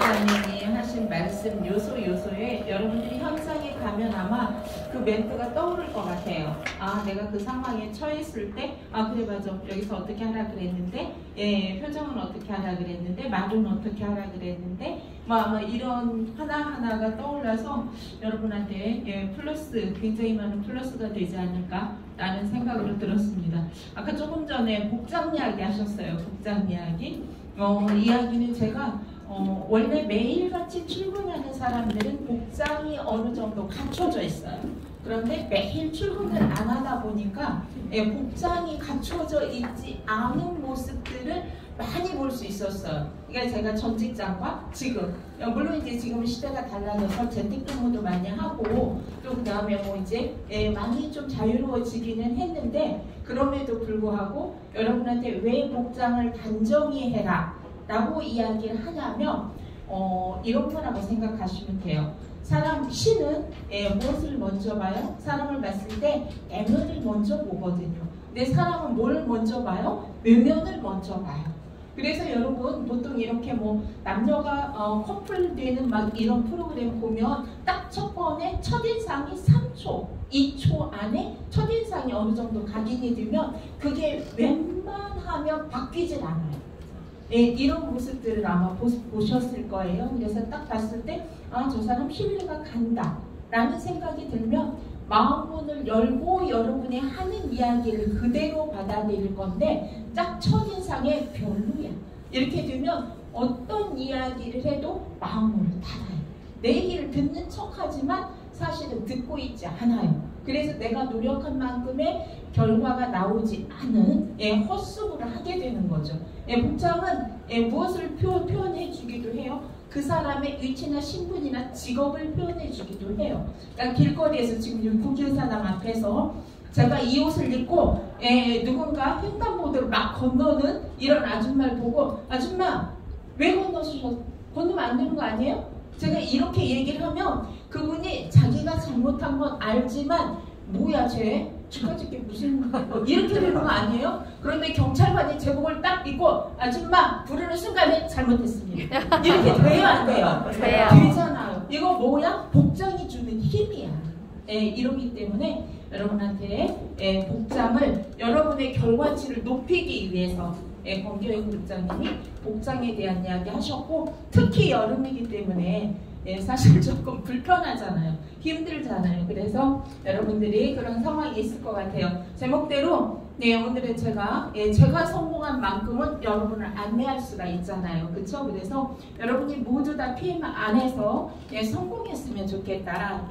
목사님이 하신 말씀 요소에 여러분들이 현장에 가면 아마 그 멘트가 떠오를 것 같아요. 아, 내가 그 상황에 처했을 때, 아 그래 맞아, 여기서 어떻게 하라 그랬는데, 예, 표정은 어떻게 하라 그랬는데, 말은 어떻게 하라 그랬는데, 뭐 아마 이런 하나하나가 떠올라서 여러분한테 플러스, 굉장히 많은 플러스가 되지 않을까 라는 생각으로 들었습니다. 아까 조금 전에 복장 이야기 하셨어요. 복장 이야기. 이야기는 제가 원래 매일같이 출근하는 사람들은 복장이 어느 정도 갖춰져 있어요. 그런데 매일 출근을 안 하다 보니까 복장이 갖춰져 있지 않은 모습들을 많이 볼 수 있었어요. 그러니까 제가 전 직장과 지금, 물론 이제 지금 시대가 달라져서 재택근무도 많이 하고 또 그 다음에 뭐 이제 많이 좀 자유로워지기는 했는데, 그럼에도 불구하고 여러분한테 왜 복장을 단정히 해라 라고 이야기를 하냐면 이런 거라고 생각하시면 돼요. 신은 무엇을 먼저 봐요? 사람을 봤을 때 내면을 먼저 보거든요. 근데 사람은 뭘 먼저 봐요? 외면을 먼저 봐요. 그래서 여러분 보통 이렇게 뭐 남녀가 커플 되는 막 이런 프로그램 보면 딱 첫 번에 첫인상이 3초, 2초 안에 첫인상이 어느 정도 각인이 되면 그게 웬만하면 바뀌질 않아요. 이런 모습들을 아마 보셨을 거예요. 그래서 딱 봤을 때 아, 저 사람 신뢰가 간다 라는 생각이 들면 마음문을 열고 여러분이 하는 이야기를 그대로 받아들일 건데, 딱 첫인상에 별로야 이렇게 되면 어떤 이야기를 해도 마음문을 닫아요. 내 얘기를 듣는 척하지만 사실은 듣고 있지 않아요. 그래서 내가 노력한 만큼의 결과가 나오지 않은 헛수고를 하게 되는 거죠. 복장은 무엇을 표현해 주기도 해요? 그 사람의 위치나 신분이나 직업을 표현해 주기도 해요. 그러니까 길거리에서 지금 국회의사당 앞에서 제가 이 옷을 입고 누군가 횡단보도를 막 건너는 이런 아줌마를 보고, 아줌마 왜 건너면 안 되는 거 아니에요? 제가 이렇게 얘기를 하면 그분이 자기가 잘못한 건 알지만 뭐야 쟤 지금까지 무슨 이렇게 되는 거 아니에요? 그런데 경찰관이 제복을 딱 입고 아줌마 부르는 순간에 잘못했습니다. 이렇게 돼요 안 돼요? 되잖아요. 이거 뭐야? 복장이 주는 힘이야. 이러기 때문에 여러분한테 복장을, 여러분의 결과치를 높이기 위해서 권교영 국장님이 복장에 대한 이야기 하셨고, 특히 여름이기 때문에 사실 조금 불편하잖아요. 힘들잖아요. 그래서 여러분들이 그런 상황이 있을 것 같아요. 제목대로 오늘은 제가 성공한 만큼은 여러분을 안내할 수가 있잖아요. 그쵸? 그래서 여러분이 모두 다 PM 안에서 성공했으면 좋겠다.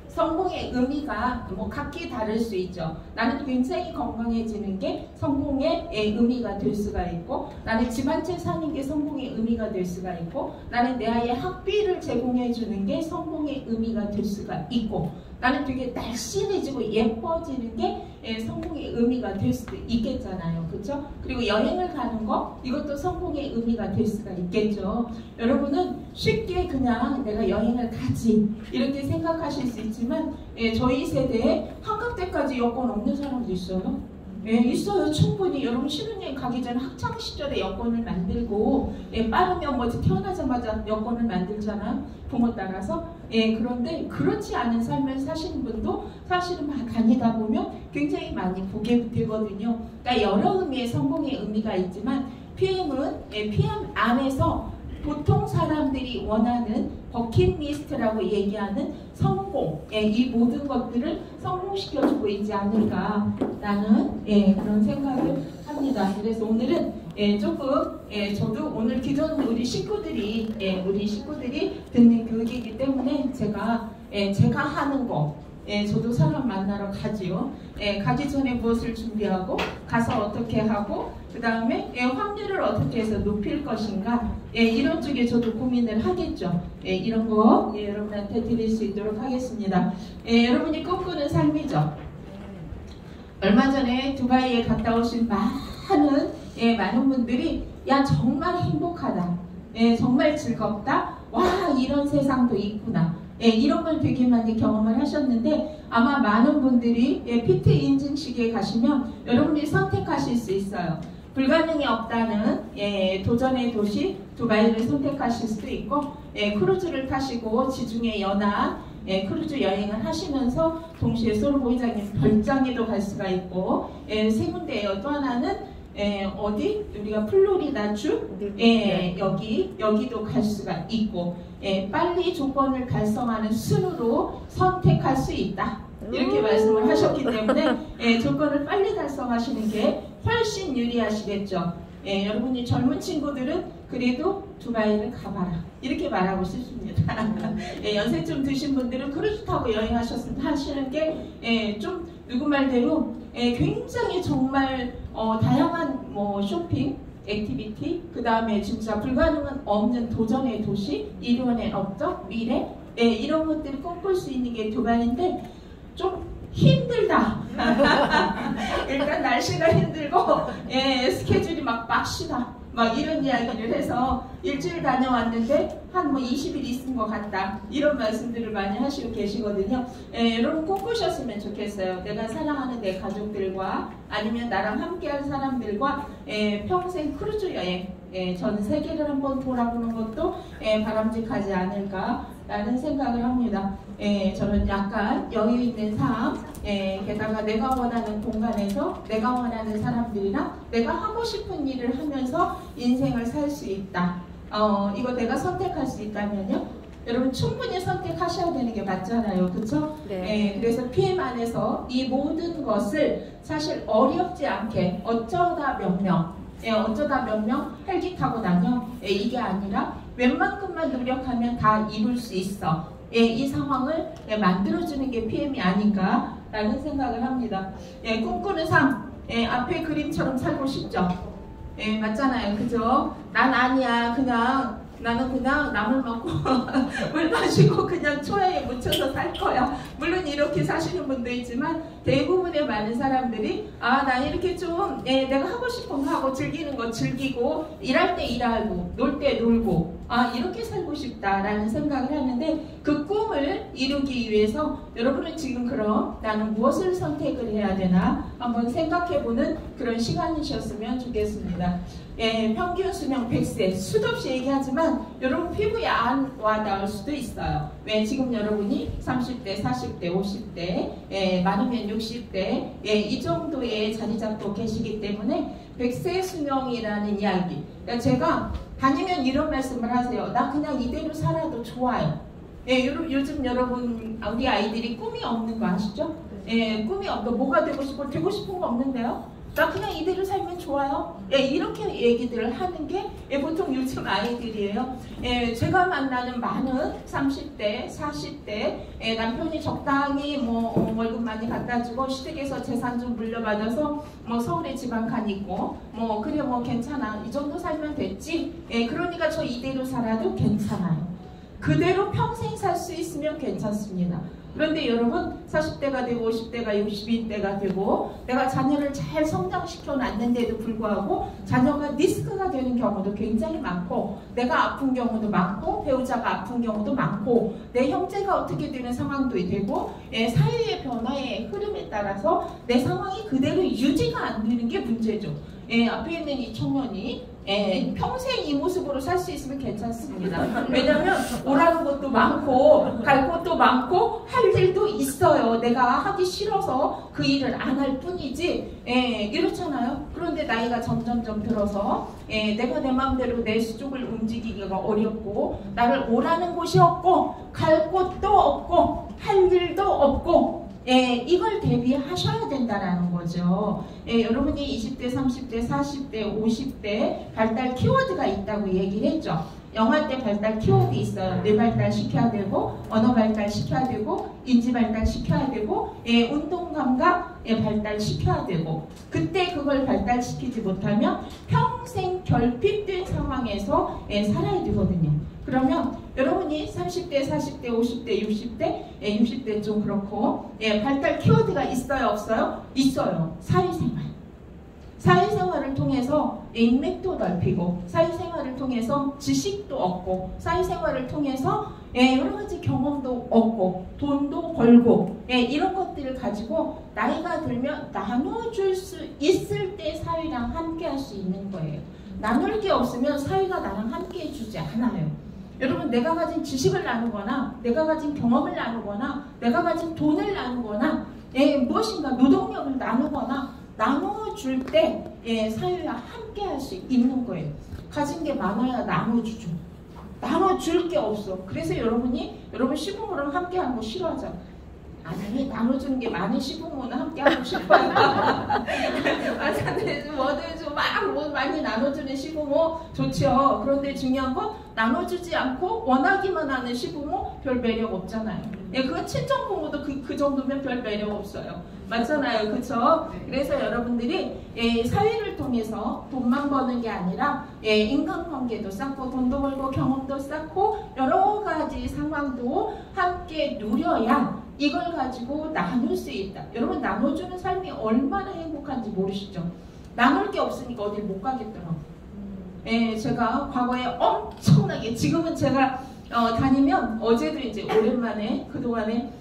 성공의 의미가 뭐 각기 다를 수 있죠. 나는 굉장히 건강해지는 게 성공의 의미가 될 수가 있고, 나는 집 한 채 사는 게 성공의 의미가 될 수가 있고, 나는 내 아이의 학비를 제공해 주는 게 성공의 의미가 될 수가 있고, 나는 되게 날씬해지고 예뻐지는 게 성공의 의미가 될 수도 있겠잖아요. 그렇죠? 그리고 여행을 가는 거, 이것도 성공의 의미가 될 수가 있겠죠. 여러분은 쉽게 그냥 내가 여행을 가지 이렇게 생각하실 수 있지만 저희 세대에 환갑때까지 여권 없는 사람도 있어요. 있어요. 충분히. 여러분 신혼여행 가기 전에 학창시절에 여권을 만들고 빠르면 뭐 태어나자마자 여권을 만들잖아. 부모 따라서. 그런데 그렇지 않은 삶을 사시는 분도 사실은 막 다니다 보면 굉장히 많이 보게 되거든요. 그러니까 여러 의미의 성공의 의미가 있지만 PM은 PM 안에서 보통 사람들이 원하는 버킷리스트라고 얘기하는 성공, 이 모든 것들을 성공시켜주고 있지 않을까라는 그런 생각을 합니다. 그래서 오늘은 조금 저도 오늘 기존 우리 식구들이 듣는 교육이기 때문에 제가 하는 거, 저도 사람 만나러 가지요. 가기 전에 무엇을 준비하고 가서 어떻게 하고 그 다음에 확률을 어떻게 해서 높일 것인가, 이런 쪽에 저도 고민을 하겠죠. 이런 거 여러분한테 드릴 수 있도록 하겠습니다. 여러분이 꿈꾸는 삶이죠. 얼마 전에 두바이에 갔다 오신 많은 분들이 야 정말 행복하다, 정말 즐겁다, 와 이런 세상도 있구나, 이런 걸 되게 많이 경험을 하셨는데, 아마 많은 분들이 피트 인증식에 가시면 여러분이 선택하실 수 있어요. 불가능이 없다는 도전의 도시 두바이를 선택하실 수도 있고, 크루즈를 타시고 지중해 연안 크루즈 여행을 하시면서 동시에 솔보 회장님 별장에도 갈 수가 있고, 세 군데예요. 또 하나는 어디? 우리가 플로리다주 여기도 갈 수가 있고, 빨리 조건을 달성하는 순으로 선택할 수 있다. 이렇게 말씀을 하셨기 때문에 조건을 빨리 달성하시는 게 훨씬 유리하시겠죠. 여러분이 젊은 친구들은 그래도 두바이를 가봐라 이렇게 말하고 싶습니다. 연세 좀 드신 분들은 크루즈 타고 여행하시는 게 좀 누구 말대로 굉장히 정말 다양한 쇼핑, 액티비티, 그 다음에 진짜 불가능은 없는 도전의 도시, 이루어낸 업적, 미래 이런 것들을 꿈꿀 수 있는 게 두바이인데 좀 힘들다. 일단 날씨가 힘들고 스케줄이 막 빡시다. 막 이런 이야기를 해서 일주일 다녀왔는데 한 20일 있은 것 같다. 이런 말씀들을 많이 하시고 계시거든요. 여러분 꿈꾸셨으면 좋겠어요. 내가 사랑하는 내 가족들과 아니면 나랑 함께할 사람들과 평생 크루즈 여행, 전 세계를 한번 돌아보는 것도 바람직하지 않을까라는 생각을 합니다. 저는 약간 여유 있는 삶, 게다가 내가 원하는 공간에서 내가 원하는 사람들이랑 내가 하고 싶은 일을 하면서 인생을 살 수 있다. 이거 내가 선택할 수 있다면요? 여러분 충분히 선택하셔야 되는 게 맞잖아요. 그렇죠? 네. 그래서 PM 안에서 이 모든 것을 사실 어렵지 않게 어쩌다 몇 명 활기타고 다녀 이게 아니라 웬만큼만 노력하면 다 이룰 수 있어. 이 상황을 만들어주는 게 PM이 아닌가라는 생각을 합니다. 꿈꾸는 삶, 앞에 그림처럼 살고 싶죠? 맞잖아요. 그죠? 난 아니야. 나는 그냥 나물 먹고 물 마시고 그냥 초야에 묻혀서 살 거야. 물론 이렇게 사시는 분도 있지만 대부분의 많은 사람들이 난 이렇게 좀 내가 하고 싶은 거 하고 즐기는 거 즐기고 일할 때 일하고 놀 때 놀고 이렇게 살고 싶다라는 생각을 하는데 그 꿈을 이루기 위해서 여러분은 지금 그럼 나는 무엇을 선택을 해야 되나 한번 생각해보는 그런 시간이셨으면 좋겠습니다. 평균 수명 100세 수도 없이 얘기하지만 여러분 피부에 안 와닿을 수도 있어요. 왜? 지금 여러분이 30대, 40대, 50대, 많으면 60대 이 정도의 자리 잡고 계시기 때문에 100세 수명이라는 이야기. 그러니까 제가 다니면 이런 말씀을 하세요. 나 그냥 이대로 살아도 좋아요. 요즘 여러분 우리 아이들이 꿈이 없는 거 아시죠? 꿈이 없고 뭐가 되고 싶은 거 없는데요? 나 그냥 이대로 살면 좋아요. 이렇게 얘기들을 하는 게 보통 요즘 아이들이에요. 제가 만나는 많은 30대, 40대 남편이 적당히 월급 많이 갖다 주고 시댁에서 재산 좀 물려받아서 서울에 지방간 있고 그래 괜찮아. 이 정도 살면 됐지. 그러니까 저 이대로 살아도 괜찮아요. 그대로 평생 살 수 있으면 괜찮습니다. 그런데 여러분 40대가 되고 50대가 60대가 되고 내가 자녀를 잘 성장시켜 놨는데도 불구하고 자녀가 리스크가 되는 경우도 굉장히 많고 내가 아픈 경우도 많고 배우자가 아픈 경우도 많고 내 형제가 어떻게 되는 상황도 되고 사회의 변화의 흐름에 따라서 내 상황이 그대로 유지가 안 되는 게 문제죠. 앞에 있는 이 청년이 평생 이 모습으로 살 수 있으면 괜찮습니다. 왜냐면 오라는 것도 많고 갈 곳도 많고 할 일도 있어요. 내가 하기 싫어서 그 일을 안 할 뿐이지 이렇잖아요. 그런데 나이가 점점점 들어서 내가 내 마음대로 내 수족을 움직이기가 어렵고 나를 오라는 곳이 없고 갈 곳도 없고 할 일도 없고 이걸 대비하셔야 된다라는 거죠. 여러분이 20대, 30대, 40대, 50대 발달 키워드가 있다고 얘기를 했죠. 영어 때 발달 키워드 있어요. 뇌 발달 시켜야 되고 언어 발달 시켜야 되고 인지 발달 시켜야 되고 운동 감각 발달 시켜야 되고 그때 그걸 발달시키지 못하면 평생 결핍된 상황에서 살아야 되거든요. 그러면 여러분이 30대, 40대, 50대, 60대, 60대 좀 그렇고 발달 키워드가 있어요? 없어요? 있어요. 사회생활. 사회생활을 통해서 인맥도 넓히고, 사회생활을 통해서 지식도 얻고, 사회생활을 통해서 여러 가지 경험도 얻고, 돈도 벌고, 이런 것들을 가지고 나이가 들면 나눠줄 수 있을 때 사회랑 함께 할 수 있는 거예요. 나눌 게 없으면 사회가 나랑 함께 해주지 않아요. 여러분, 내가 가진 지식을 나누거나, 내가 가진 경험을 나누거나, 내가 가진 돈을 나누거나, 무엇인가 노동력을 나누거나, 나눠줄 때 사회와 함께 할 수 있는 거예요. 가진 게 많아야 나눠주죠. 나눠줄 게 없어. 그래서 여러분 시부모랑 함께 하는 거 싫어하잖아. 아니, 나눠주는 게 많은 시부모는 함께 하고 싶어요. 뭐든 막 많이 나눠주는 시부모 좋죠. 그런데 중요한 건 나눠주지 않고 원하기만 하는 시부모 별 매력 없잖아요. 그건 친정 부모도 그 정도면 별 매력 없어요. 맞잖아요. 그쵸? 그래서 여러분들이 사회를 통해서 돈만 버는 게 아니라 인간관계도 쌓고, 돈도 벌고, 경험도 쌓고, 여러 가지 상황도 함께 누려야 이걸 가지고 나눌 수 있다. 여러분, 나눠주는 삶이 얼마나 행복한지 모르시죠? 나눌 게 없으니까 어딜 못 가겠더라고요. 제가 과거에 엄청나게, 지금은 제가 다니면, 어제도 이제 오랜만에 그동안에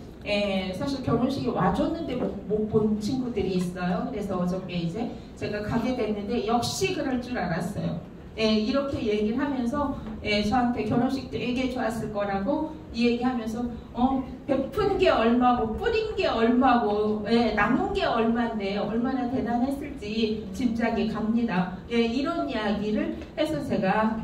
사실 결혼식에 와줬는데 못 본 친구들이 있어요. 그래서 어저께 이제 제가 가게 됐는데 역시 그럴 줄 알았어요. 이렇게 얘기를 하면서 저한테 결혼식 되게 좋았을 거라고 이 얘기하면서 베푼 게 얼마고 뿌린 게 얼마고 나눈 게 얼마인데 얼마나 대단했을지 짐작이 갑니다. 이런 이야기를 해서 제가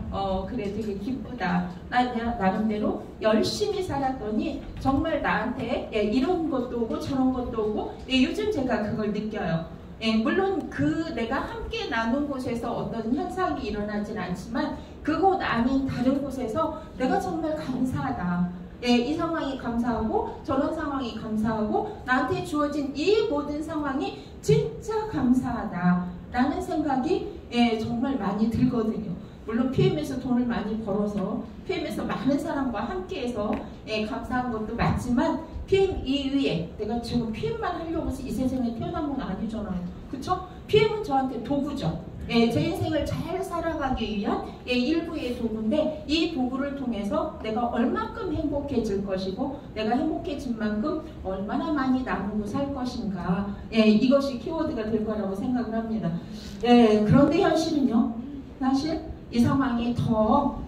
그래 되게 기쁘다. 나름대로 열심히 살았더니 정말 나한테 이런 것도 오고 저런 것도 오고 요즘 제가 그걸 느껴요. 물론 내가 함께 나눈 곳에서 어떤 현상이 일어나진 않지만 그곳 아닌 다른 곳에서 내가 정말 감사하다. 이 상황이 감사하고 저런 상황이 감사하고 나한테 주어진 이 모든 상황이 진짜 감사하다 라는 생각이 정말 많이 들거든요. 물론 PM에서 돈을 많이 벌어서 PM에서 많은 사람과 함께해서 감사한 것도 맞지만 PM 이외에 내가 지금 PM만 하려고 이 세상에 태어난 건 아니잖아요. 그쵸? PM은 저한테 도구죠. 제 인생을 잘 살아가기 위한 일부의 도구인데 이 도구를 통해서 내가 얼마큼 행복해질 것이고 내가 행복해진 만큼 얼마나 많이 나누고 살 것인가 이것이 키워드가 될 거라고 생각을 합니다. 그런데 현실은요. 사실 이 상황이 더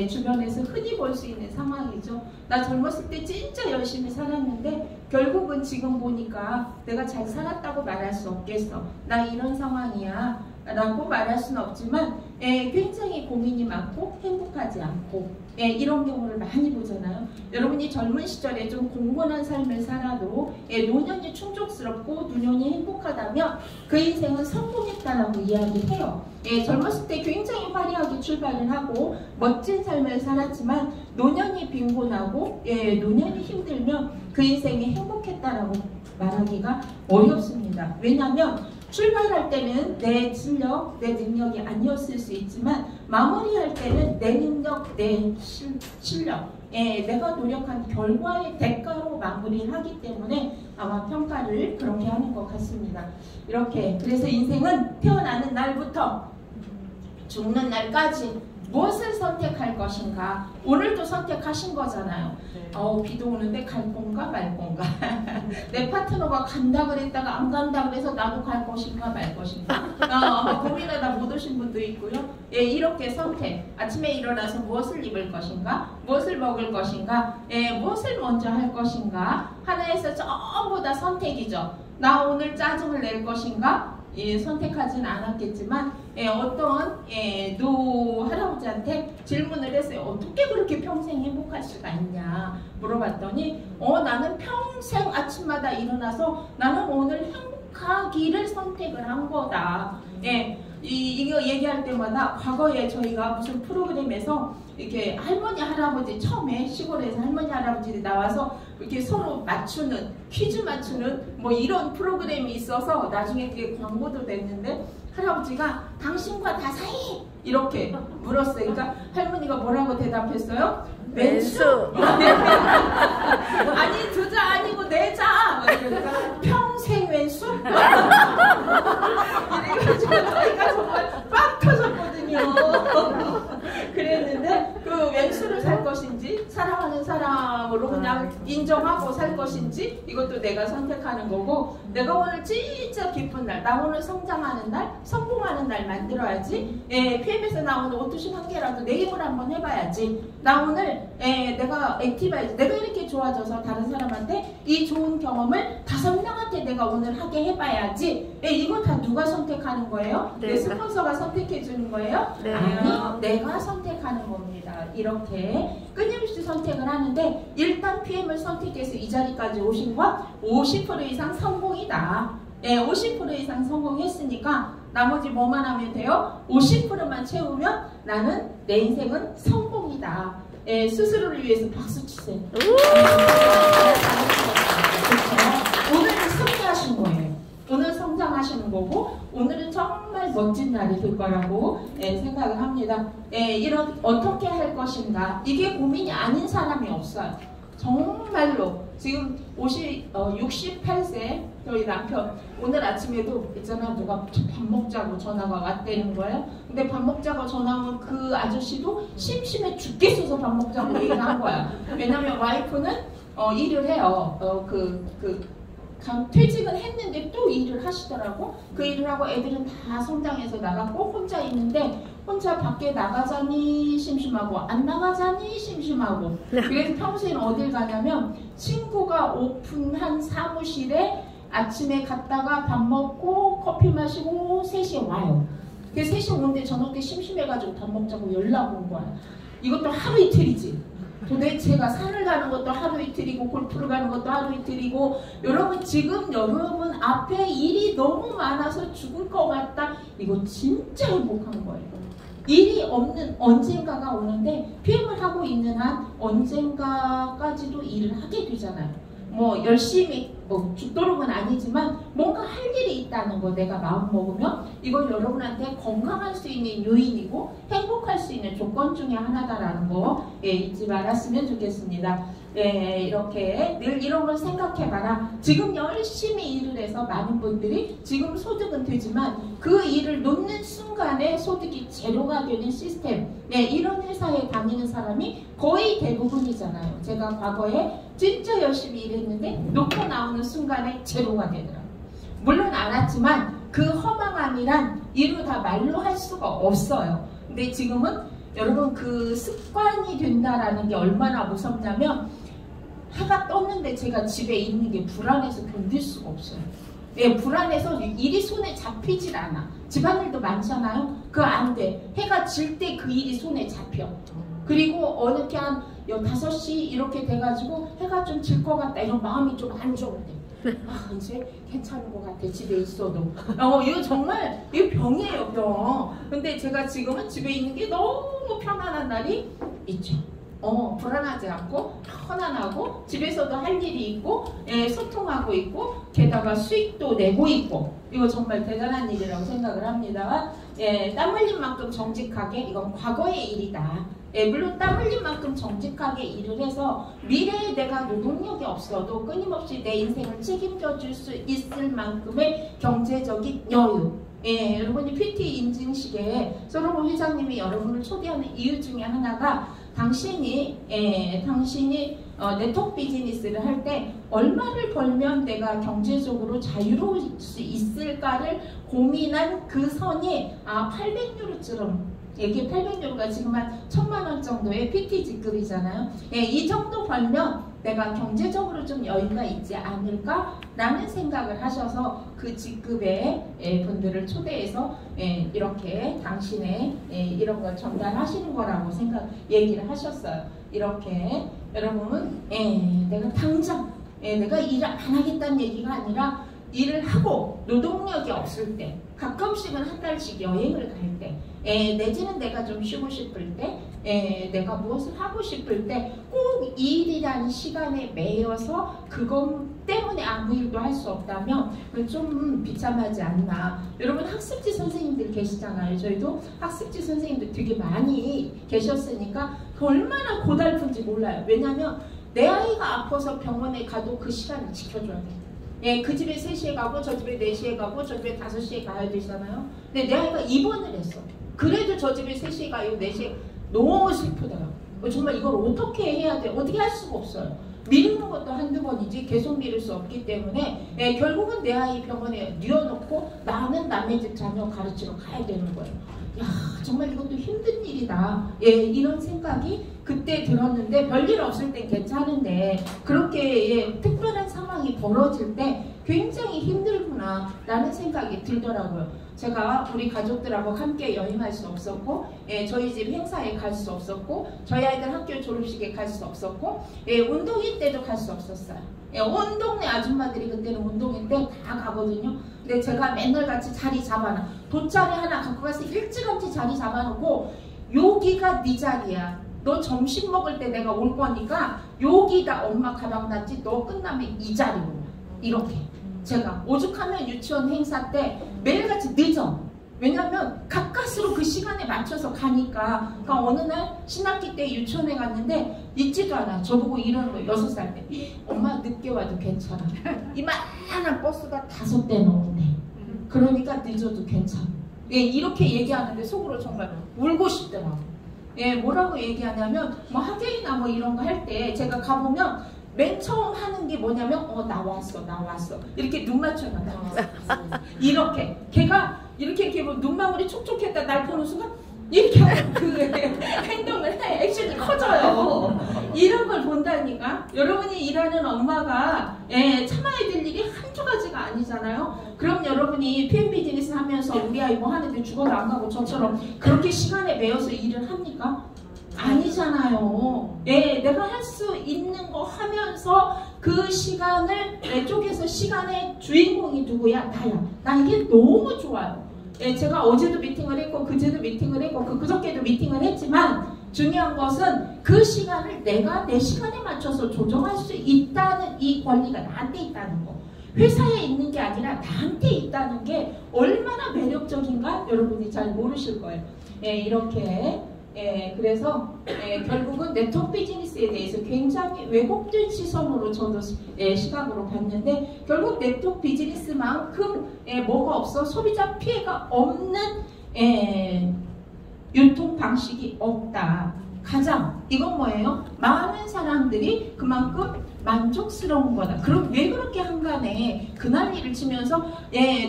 주변에서 흔히 볼 수 있는 상황이죠. 나 젊었을 때 진짜 열심히 살았는데 결국은 지금 보니까 내가 잘 살았다고 말할 수 없겠어. 나 이런 상황이야 라고 말할 수는 없지만 굉장히 고민이 많고 행복하지 않고 이런 경우를 많이 보잖아요. 여러분이 젊은 시절에 좀 공곤한 삶을 살아도 노년이 충족스럽고 노년이 행복하다면 그 인생은 성공했다라고 이야기해요. 젊었을 때 굉장히 화려하게 출발을 하고 멋진 삶을 살았지만 노년이 빈곤하고 노년이 힘들면 그 인생이 행복했다라고 말하기가 어렵습니다. 왜냐하면 출발할 때는 내 실력, 내 능력이 아니었을 수 있지만 마무리할 때는 내 능력, 내 실력, 내가 노력한 결과의 대가로 마무리를 하기 때문에 아마 평가를 그렇게 하는 것 같습니다. 이렇게 그래서 인생은 태어나는 날부터 죽는 날까지 무엇을 선택할 것인가. 오늘도 선택하신 거잖아요. 비도 오는데 갈 건가 말 건가. 내 파트너가 간다 그랬다가 안 간다 그래서 나도 갈 것인가 말 것인가. 고민하다 못 오신 분도 있고요. 이렇게 선택. 아침에 일어나서 무엇을 입을 것인가, 무엇을 먹을 것인가, 무엇을 먼저 할 것인가. 하나에서 전부 다 선택이죠. 나 오늘 짜증을 낼 것인가. 선택하진 않았겠지만 어떤 노 할아버지한테 질문을 했어요. 어떻게 그렇게 평생 행복할 수가 있냐 물어봤더니 나는 평생 아침마다 일어나서 나는 오늘 행복하기를 선택을 한 거다. 이거 얘기할 때마다 과거에 저희가 무슨 프로그램에서 이렇게 할머니 할아버지 처음에 시골에서 할머니 할아버지들이 나와서 이렇게 서로 맞추는 퀴즈 맞추는 뭐 이런 프로그램이 있어서 나중에 그게 광고도 됐는데 할아버지가 당신과 다 사이 이렇게 물었어요. 그러니까 할머니가 뭐라고 대답했어요? 왼수. 아니 두자 아니고 내자. 평생 왼수? 이래가지고 저희가 정말 빡 터졌거든요. 그랬는데 그 왼수를 살 것인지 사랑하는 사람으로 그냥 인정하고 살 것인지 이것도 내가 선택하는 거고, 내가 오늘 진짜 기쁜 날, 나 오늘 성장하는 날, 성공하는 날 만들어야지. PM에서 나 오늘 오투신 한 개라도 내 힘으로 한번 해봐야지. 나 오늘 내가 액티브해야지. 내가 이렇게 좋아져서 다른 사람한테 이 좋은 경험을 5명한테 내가 오늘 하게 해봐야지. 이거 다 누가 선택하는 거예요? 네. 내 스폰서가 선택해 주는 거예요? 네. 아니, 내가 선택하는 겁니다. 이렇게 끊임없이 선택을 하는데, 일단 PM을 선택해서 이 자리까지 오신 건 50% 이상 성공이다. 50% 이상 성공했으니까 나머지 뭐만 하면 돼요? 50%만 채우면 나는 내 인생은 성공이다. 스스로를 위해서 박수 치세요. 오늘은 승리하신 거예요. 오늘 성장하시는 거고, 오늘은 정말 멋진 날이 될 거라고 생각을 합니다. 어떻게 할 것인가, 이게 고민이 아닌 사람이 없어요. 정말로 지금 68세 저희 남편, 오늘 아침에도 있잖아, 누가 밥 먹자고 전화가 왔다는 거예요. 근데 밥 먹자고 전화 오면 그 아저씨도 심심해 죽겠어서 밥 먹자고 얘기를 한 거야. 왜냐면 와이프는 일을 해요. 퇴직은 했는데 또 일을 하시더라고. 그 일을 하고 애들은 다 성장해서 나가고 혼자 있는데, 혼자 밖에 나가자니 심심하고 안 나가자니 심심하고. 그래서 평소에는 어딜 가냐면 친구가 오픈한 사무실에 아침에 갔다가 밥 먹고 커피 마시고 3시에 와요. 그래서 3시에 오는데 저녁 때 심심해가지고 밥 먹자고 연락 온 거야. 이것도 하루 이틀이지. 도대체가 산을 가는 것도 하루 이틀이고 골프를 가는 것도 하루 이틀이고, 여러분 지금 여러분 앞에 일이 너무 많아서 죽을 것 같다. 이거 진짜 행복한 거예요. 일이 없는 언젠가가 오는데, PM을 하고 있는 한 언젠가까지도 일을 하게 되잖아요. 뭐 열심히 죽도록은 아니지만 뭔가 할 일이 있다는 거 내가 마음 먹으면 이건 여러분한테 건강할 수 있는 요인이고 행복할 수 있는 조건 중에 하나다라는 거 잊지 말았으면 좋겠습니다. 이렇게 늘 이런 걸 생각해봐라. 지금 열심히 일을 해서 많은 분들이 지금 소득은 되지만 그 일을 놓는 순간에 소득이 제로가 되는 시스템, 이런 회사에 다니는 사람이 거의 대부분이잖아요. 제가 과거에 진짜 열심히 일했는데 놓고 나오는 순간에 제로가 되더라고요. 물론 알았지만 그 허망함이란 이루 다 말로 할 수가 없어요. 근데 지금은 여러분 그 습관이 된다라는 게 얼마나 무섭냐면, 해가 떴는데 제가 집에 있는 게 불안해서 견딜 수가 없어요. 불안해서 일이 손에 잡히질 않아. 집안일도 많잖아요. 그거 안 돼. 해가 질 때 그 일이 손에 잡혀. 그리고 어느 게 한 5시 이렇게 돼가지고 해가 좀 질 것 같다, 이런 마음이 좀 안 좋을 때, 이제 괜찮은 것 같아, 집에 있어도. 이거 정말 이거 병이에요, 병. 근데 제가 지금은 집에 있는 게 너무 편안한 날이 있죠. 불안하지 않고 편안하고 집에서도 할 일이 있고 소통하고 있고 게다가 수익도 내고 있고, 이거 정말 대단한 일이라고 생각을 합니다. 땀 흘린 만큼 정직하게, 이건 과거의 일이다. 물론 땀 흘린 만큼 정직하게 일을 해서 미래에 내가 노동력이 없어도 끊임없이 내 인생을 책임져 줄 수 있을 만큼의 경제적인 여유. 여러분이 PT 인증식에 솔로몬 회장님이 여러분을 초대하는 이유 중에 하나가, 당신이 네트워크 비즈니스를 할 때 얼마를 벌면 내가 경제적으로 자유로울 수 있을까를 고민한 그 선이 800유로처럼, 이게 800유로가 지금 한 1000만원 정도의 PT 직급이잖아요. 이 정도 벌면 내가 경제적으로 좀 여유가 있지 않을까? 라는 생각을 하셔서 그 직급의 분들을 초대해서 이렇게 당신의 이런 걸 전달하시는 거라고 얘기를 하셨어요. 이렇게 여러분, 내가 당장 내가 일을 안 하겠다는 얘기가 아니라, 일을 하고 노동력이 없을 때, 가끔씩은 한 달씩 여행을 갈 때, 내지는 내가 좀 쉬고 싶을 때, 내가 무엇을 하고 싶을 때 꼭 일이라는 시간에 매여서 그것 때문에 아무 일도 할 수 없다면 그건 좀 비참하지 않나. 여러분 학습지 선생님들 계시잖아요. 저희도 학습지 선생님들 되게 많이 계셨으니까 그 얼마나 고달픈지 몰라요. 왜냐하면 내 아이가 아파서 병원에 가도 그 시간을 지켜줘야 돼. 예, 그 집에 3시에 가고 저 집에 4시에 가고 저 집에 5시에 가야 되잖아요. 근데 내 아이가 입원을 했어. 그래도 저 집에 3시에 가요 4시에 너무 슬프더라고. 정말 이걸 어떻게 해야 돼? 어떻게 할 수가 없어요. 미루는 것도 한두 번이지 계속 미룰 수 없기 때문에 예, 결국은 내 아이 병원에 뉘어놓고 나는 남의 집 자녀 가르치러 가야 되는 거예요. 야, 정말 이것도 힘든 일이다. 예, 이런 생각이 그때 들었는데 별일 없을 땐 괜찮은데 그렇게 예, 특별한 상황이 벌어질 때 굉장히 힘들구나 라는 생각이 들더라고요. 제가 우리 가족들하고 함께 여행할 수 없었고 예, 저희 집 행사에 갈 수 없었고 저희 아이들 학교 졸업식에 갈 수 없었고 예, 운동회 때도 갈 수 없었어요. 예, 온 동네 아줌마들이 그때는 운동회 때 다 가거든요. 근데 제가 맨날 같이 자리 잡아놔. 돗자리 하나 갖고 가서 일찌감치 자리 잡아놓고 여기가 네 자리야. 너 점심 먹을 때 내가 올 거니까 여기다 엄마 가방 놨지. 너 끝나면 이 자리로 이렇게. 제가 오죽하면 유치원 행사 때 매일같이 늦어. 왜냐면 가까스로 그 시간에 맞춰서 가니까. 그러니까 어느 날 신학기 때 유치원에 갔는데 있지도 않아. 저보고 이러는 거예요. 6살 때. 엄마 늦게 와도 괜찮아. 이만한 버스가 5대 넘네. 그러니까 늦어도 괜찮아. 예, 이렇게 얘기하는데 속으로 정말 울고 싶더라고. 예, 뭐라고 얘기하냐면 뭐 학예이나 뭐 이런 거 할 때 제가 가보면 맨 처음 하는 게 뭐냐면 나왔어 이렇게 눈 맞춰놔. 이렇게 걔가 이렇게 뭐 눈망울이 촉촉했다 날 보는 순간 이렇게 하는 그 행동을 해. 액션이 커져요. 이런 걸 본다니까. 여러분이 일하는 엄마가 예, 참아야 될 일이 한두 가지가 아니잖아요. 그럼 여러분이 PM 비즈니스 하면서 우리 아이 뭐 하는데 죽어도 안 가고 저처럼 그렇게 시간에 매여서 일을 합니까? 아니잖아요. 예, 내가 할 수 있는 거 하면서 그 시간을 내 쪽에서 시간의 주인공이 누구야? 나야. 나 이게 너무 좋아요. 예, 제가 어제도 미팅을 했고 그제도 미팅을 했고 그저께도 미팅을 했지만 중요한 것은 그 시간을 내가 내 시간에 맞춰서 조정할 수 있다는 이 권리가 나한테 있다는 거. 회사에 있는 게 아니라 나한테 있다는 게 얼마나 매력적인가 여러분이 잘 모르실 거예요. 예, 이렇게 예, 그래서 예, 결국은 네트워크 비즈니스에 대해서 굉장히 왜곡된 시선으로 저도 시각으로 봤는데 결국 네트워크 비즈니스만큼 뭐가 없어 소비자 피해가 없는 유통 방식이 없다. 가장 이건 뭐예요? 많은 사람들이 그만큼 만족스러운 거다. 그럼 왜 그렇게 한간에 그날일을 치면서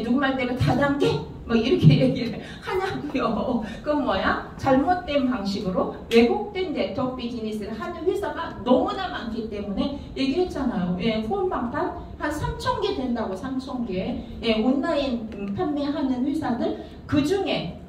누구 말대로 다단계 뭐 이렇게 얘기를 하냐고요. 그건 뭐야? 잘못된 방식으로 왜곡된 네트워크 비즈니스를 하는 회사가 너무나 많기 때문에 얘기했잖아요. 후원방판 한 3,000개 된다고. 3,000개 온라인 판매하는 회사들 그 중에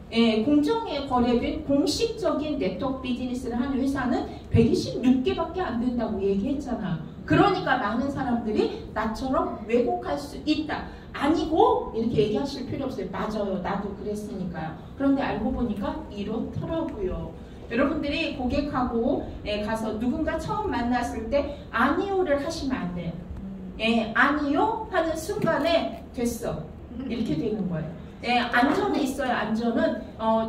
공정에 거래된 공식적인 네트워크 비즈니스를 하는 회사는 126개밖에 안 된다고 얘기했잖아요. 그러니까 많은 사람들이 나처럼 왜곡할 수 있다. 아니고 이렇게 얘기하실 필요 없어요. 맞아요. 나도 그랬으니까요. 그런데 알고 보니까 이렇더라고요. 여러분들이 고객하고 가서 누군가 처음 만났을 때 아니요를 하시면 안 돼요. 아니요 하는 순간에 됐어. 이렇게 되는 거예요. 안전에 있어요. 안전은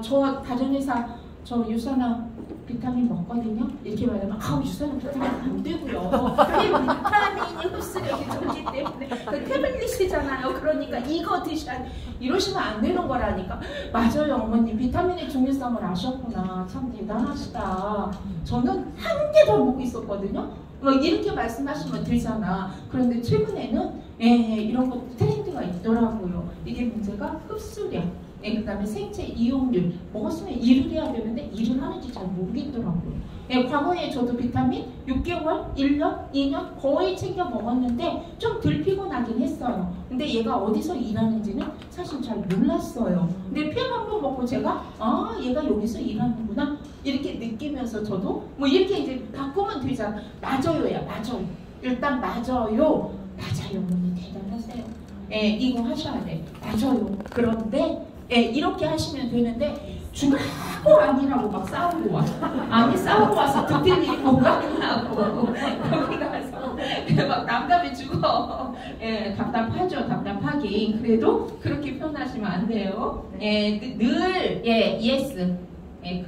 저 다른 회사 저 유산화 비타민 먹거든요. 이렇게 말하면 유산화 비타민 안 되고요. 비타민이 흡수력이 좋기 때문에 그 태블릿이잖아요. 그러니까 이거 드셔야 이러시면 안 되는 거라니까. 맞아요 어머니 비타민의 중요성을 아셨구나. 참 대단하시다. 저는 한 개 더 먹고 있었거든요. 뭐 이렇게 말씀하시면 되잖아. 그런데 최근에는 이런 거 트렌드가 있더라고요. 이게 문제가 흡수량, 그 다음에 생체 이용률, 먹었으면 일을 해야 되는데 일을 하는지 잘 모르겠더라고요. 과거에 저도 비타민 6개월, 1년, 2년 거의 챙겨 먹었는데 좀 덜 피곤하긴 했어요. 근데 얘가 어디서 일하는지는 사실 잘 몰랐어요. 근데 PM 한번 먹고 제가 얘가 여기서 일하는구나 이렇게 느끼면서 저도 뭐 이렇게 이제 바꾸면 되잖아. 맞아요야 맞아요. 일단 맞아요. 맞아요 어머니 대단하세요. 이거 하셔야 돼. 맞아요. 그런데 이렇게 하시면 되는데 죽라고 아니라고 막 싸우고 와. 아니 싸우고 와서 듣는 일이 뭐가 끝나고 여기 가서 막 답답해 죽어. 답답하죠. 답답하긴. 그래도 그렇게 표현하시면 안 돼요. 늘 yes.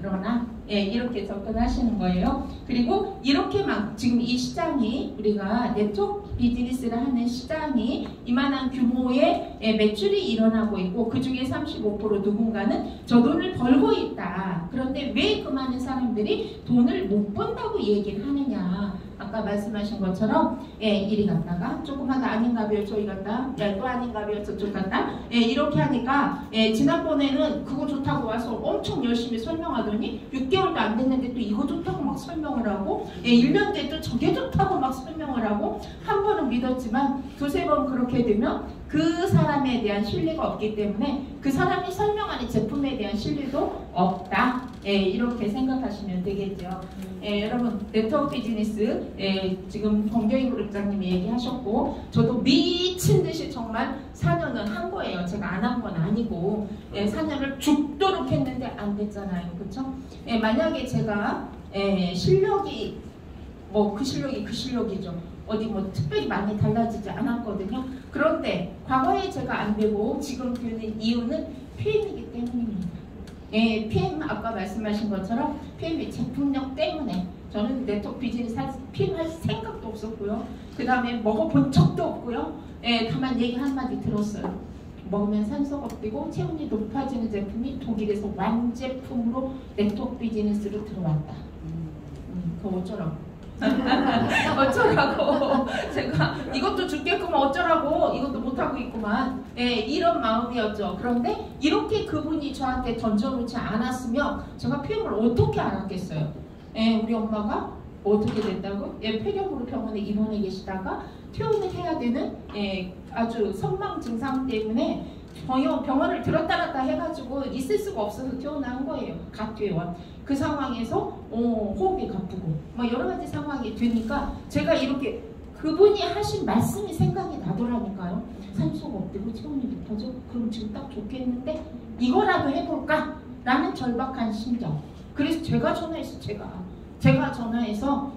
그러나 이렇게 접근하시는 거예요. 그리고 이렇게 막 지금 이 시장이 우리가 네트워크 비즈니스를 하는 시장이 이만한 규모의 매출이 일어나고 있고 그 중에 35% 누군가는 저 돈을 벌고 있다. 그런데 왜 그 많은 사람들이 돈을 못 번다고 얘기를 하느냐. 아까 말씀하신 것처럼 이리 갔다가 조금만 아닌가벼 저기 갔다 또 아닌가벼 저쪽 갔다 이렇게 하니까 지난번에는 그거 좋다고 와서 엄청 열심히 설명하더니 6개월도 안 됐는데 또 이거 좋다고 막 설명을 하고 1년 뒤에 또 저게 좋다고 막 설명을 하고 한 번은 믿었지만 두세 번 그렇게 되면 그 사람에 대한 신뢰가 없기 때문에 그 사람이 설명하는 제품에 대한 신뢰도 없다. 이렇게 생각하시면 되겠죠. 여러분 네트워크 비즈니스 지금 권경희 그룹장님이 얘기하셨고 저도 미친 듯이 정말 4년은 한 거예요. 제가 안 한 건 아니고 4년을 죽도록 했는데 안 됐잖아요. 그렇죠? 만약에 제가 실력이 그 실력이죠. 어디 특별히 많이 달라지지 않았거든요. 그런데 과거에 제가 안 되고 지금 되는 이유는 PM이기 때문입니다. PM 아까 말씀하신 것처럼 PM이 제품력 때문에 저는 네트워크 비즈니스 PM 할 생각도 없었고요. 그 다음에 먹어본 적도 없고요. 다만 얘기 한마디 들었어요. 먹으면 산소가 뛰고 체온이 높아지는 제품이 독일에서 완제품으로 네트워크 비즈니스로 들어왔다. 그거 어쩌라고. 어쩌라고. 제가 이것도 죽겠구만 어쩌라고. 이것도 못하고 있구만. 이런 마음이었죠. 그런데 이렇게 그분이 저한테 던져놓지 않았으면 제가 PM을 어떻게 알았겠어요. 우리 엄마가 어떻게 됐다고? 폐렴으로 병원에 입원해 계시다가 퇴원을 해야 되는 아주 선망 증상 때문에 병원을 들었다 놨다 해가지고 있을 수가 없어서 퇴원한 거예요. 갓퇴원. 그 상황에서 호흡이 가쁘고 여러 가지 상황이 되니까 제가 이렇게 그분이 하신 말씀이 생각이 나더라니까요. 산소가 없대고 체온이 높아져? 그럼 지금 딱 좋겠는데 이거라도 해볼까? 라는 절박한 심정. 그래서 제가 전화해서 제가 전화해서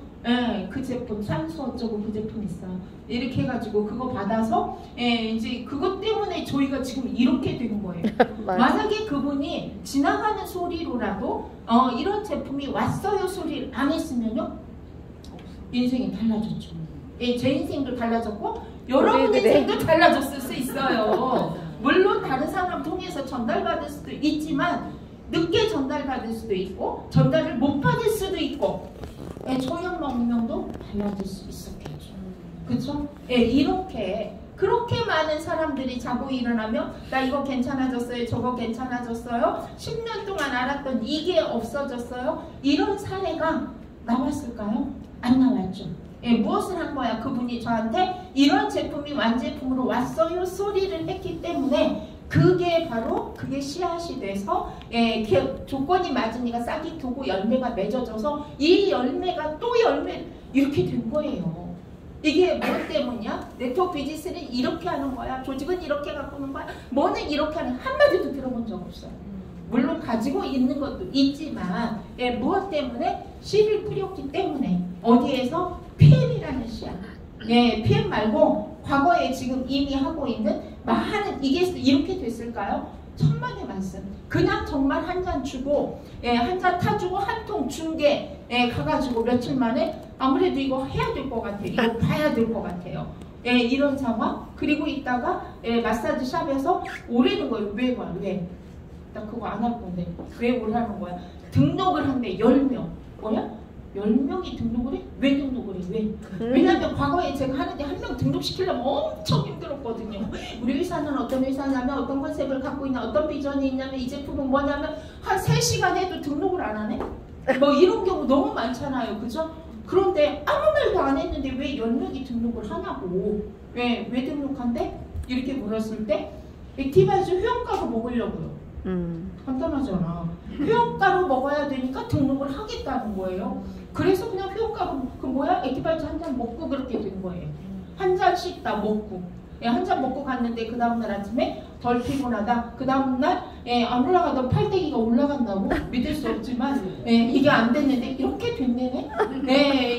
그 제품 산소 어쩌고 그 제품 있어요. 이렇게 해가지고 그거 받아서 이제 그것 때문에 저희가 지금 이렇게 된 거예요. 만약에 그분이 지나가는 소리로라도 이런 제품이 왔어요 소리를 안 했으면요 인생이 달라졌죠. 제 인생도 달라졌고 여러분 인생도 달라졌을 수 있어요. 물론 다른 사람 통해서 전달받을 수도 있지만 늦게 전달받을 수도 있고 전달을 못 받을 수도 있고 저희 엄마 운명도 달라질 수 있었겠죠. 그쵸? 이렇게 그렇게 많은 사람들이 자고 일어나면 나 이거 괜찮아졌어요. 저거 괜찮아졌어요. 10년 동안 알았던 이게 없어졌어요. 이런 사례가 나왔을까요? 안 나왔죠. 무엇을 한 거야? 그분이 저한테 이런 제품이 완제품으로 왔어요 소리를 했기 때문에 그게 바로 그게 씨앗이 돼서 조건이 맞으니까 싹이 트고 열매가 맺어져서 이 열매가 또 열매 이렇게 된 거예요. 이게 뭐 때문이야? 네트워크 비즈니스는 이렇게 하는 거야. 조직은 이렇게 가꾸는 거야. 뭐는 이렇게 하는 한마디도 들어본 적 없어요. 물론 가지고 있는 것도 있지만 무엇 때문에 씨를 뿌렸기 때문에 어디에서 PM이라는 씨앗. PM 말고 과거에 지금 이미 하고 있는 많은 이게 이렇게 됐을까요? 천만의 말씀. 그냥 정말 한 잔 주고 한 잔 타주고 한 통 준 게 가가지고 며칠 만에 아무래도 이거 해야 될 것 같아요. 이거 봐야 될 것 같아요. 이런 상황. 그리고 있다가 마사지 샵에서 오래는 거예요. 왜 봐? 왜? 나 그거 안 할 건데 왜 오라는 거야? 등록을 한대 10명. 뭐야? 10명이 등록을 해? 왜 등록을 해? 왜? 왜냐면 과거에 제가 하는데 한 명 등록시키려면 엄청 힘들었거든요. 우리 회사는 어떤 회사냐면 어떤 컨셉을 갖고 있냐 어떤 비전이 있냐면 이 제품은 뭐냐면 한 3시간 해도 등록을 안 하네? 이런 경우 너무 많잖아요. 그죠? 그런데 아무 말도 안 했는데 왜 10명이 등록을 하냐고. 왜 등록한대? 이렇게 물었을 때 액티바이저 회원가로 먹으려고요. 간단하잖아. 회원가로 먹어야 되니까 등록을 하겠다는 거예요. 그래서 그냥 회원가로 그 뭐야? 액티바이저 한 잔 먹고 그렇게 된 거예요. 한 잔씩 다 먹고 한 잔 먹고 갔는데 그 다음날 아침에 덜 피곤하다. 그 다음날 안 올라가던 팔대기가 올라간다고? 믿을 수 없지만 이게 안 됐는데 이렇게 됐네.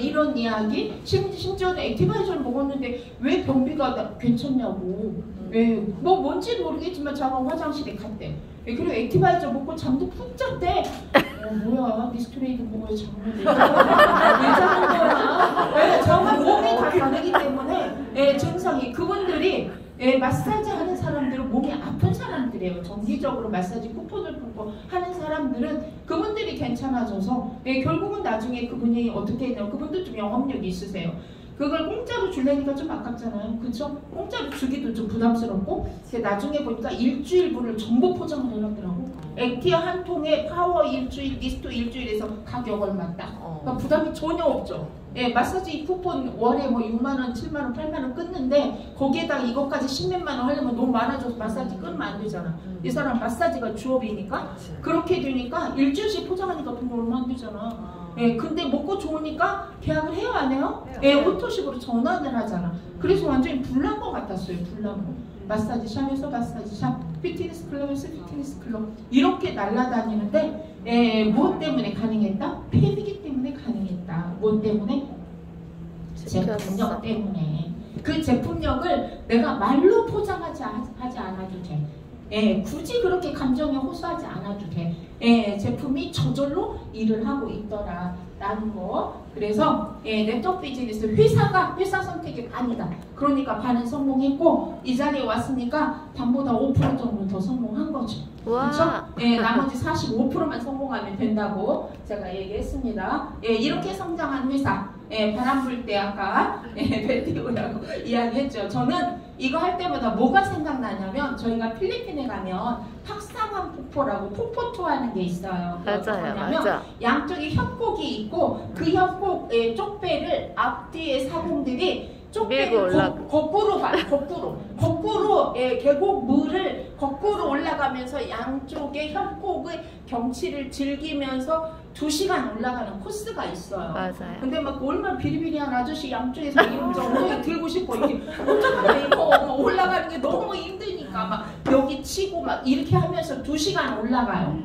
이런 이야기. 심지어는 액티바이저를 먹었는데 왜 변비가 괜찮냐고. 뭔지 모르겠지만 자가 화장실에 갔대. 그리고 액티바이저 먹고 잠도 푹 잤대. 뭐야 미스트레이드 보고에 장문이 왜 자는 거야? 네, 정말 몸이 다 다르기 때문에 네, 증상이 그분들이 네, 마사지 하는 사람들은 몸이 아픈 사람들이에요. 정기적으로 마사지 쿠폰을 뽑고 하는 사람들은 그분들이 괜찮아져서 네, 결국은 나중에 그분이 어떻게 했냐면 그분들 좀 영업력이 있으세요. 그걸 공짜로 줄래니까 좀 아깝잖아요. 그쵸? 공짜로 주기도 좀 부담스럽고 나중에 보니까 일주일분을 전부 포장을 해놨더라고. 액티어 한 통에 파워 일주일, 미스토 일주일에서 가격 얼마 딱. 그러니까 부담이 전혀 없죠. 예, 마사지 쿠폰 월에 뭐 6만원, 7만원, 8만원 끊는데 거기에다가 이것까지 10몇만원 하려면 너무 많아져서 마사지 끊으면 안 되잖아. 이 사람 마사지가 주업이니까 그렇게 되니까 일주일씩 포장하니까 돈 얼마 안 되잖아. 예, 근데 먹고 좋으니까 계약을 해요, 안 해요? 예, 오토식으로 전환을 하잖아. 그래서 완전히 불난 것 같았어요, 불난 거. 마사지 샵에서 마사지 샵, 피트니스 클럽에서 피트니스 클럽 이렇게 날아다니는데 예, 무엇 때문에 가능했다? 폐비기 때문에 가능했다. 무엇 때문에? 제품력 때문에. 그 제품력을 내가 말로 포장하지 않아도 돼. 예, 굳이 그렇게 감정에 호소하지 않아도 돼. 예, 제품이 저절로 일을 하고 있더라 라는 거. 그래서 예, 네트워크 비즈니스 회사 선택의 반이다. 그러니까 반은 성공했고 이 자리에 왔으니까 반보다 5% 정도 더 성공한 거죠. 그렇죠? 예, 나머지 45%만 성공하면 된다고 제가 얘기했습니다. 예, 이렇게 성장한 회사. 예, 바람 불 때 아까 벤티오라고 이야기했죠. 저는 이거 할 때마다 뭐가 생각나냐면 저희가 필리핀에 가면 팍상한 폭포라고 폭포 투어하는 게 있어요. 맞아요, 맞아. 양쪽에 협곡이 있고 그 협곡의 쪽배를 앞뒤에 사공들이 쪽배를 거꾸로 예, 계곡 물을 거꾸로 올라가면서 양쪽의 협곡의 경치를 즐기면서 2시간 올라가는 코스가 있어요. 맞아요. 근데 막 얼마나 비리비리한 아저씨 양쪽에서 이러면서 엉덩이 들고 싶어. 이게 어쩌다 이거 올라가는 게 너무 힘드니까 막 여기 치고 막 이렇게 하면서 2시간 올라가요.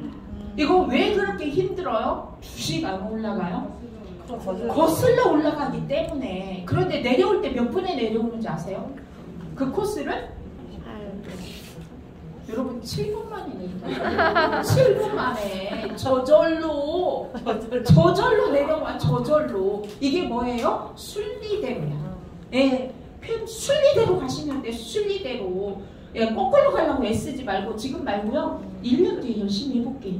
이거 왜 그렇게 힘들어요? 2시간 올라가요? 거슬러 올라가기 때문에. 그런데 내려올 때 몇 분에 내려오는지 아세요? 그 코스를? 여러분 7분 만에 내려와요. 7분 만에 저절로 내려와. 저절로. 이게 뭐예요? 순리대로야. 예, 순리대로 가시면 돼. 순리대로. 예, 거꾸로 가려고 애쓰지 말고 지금 말고요. 1년 뒤에 열심히 해볼게.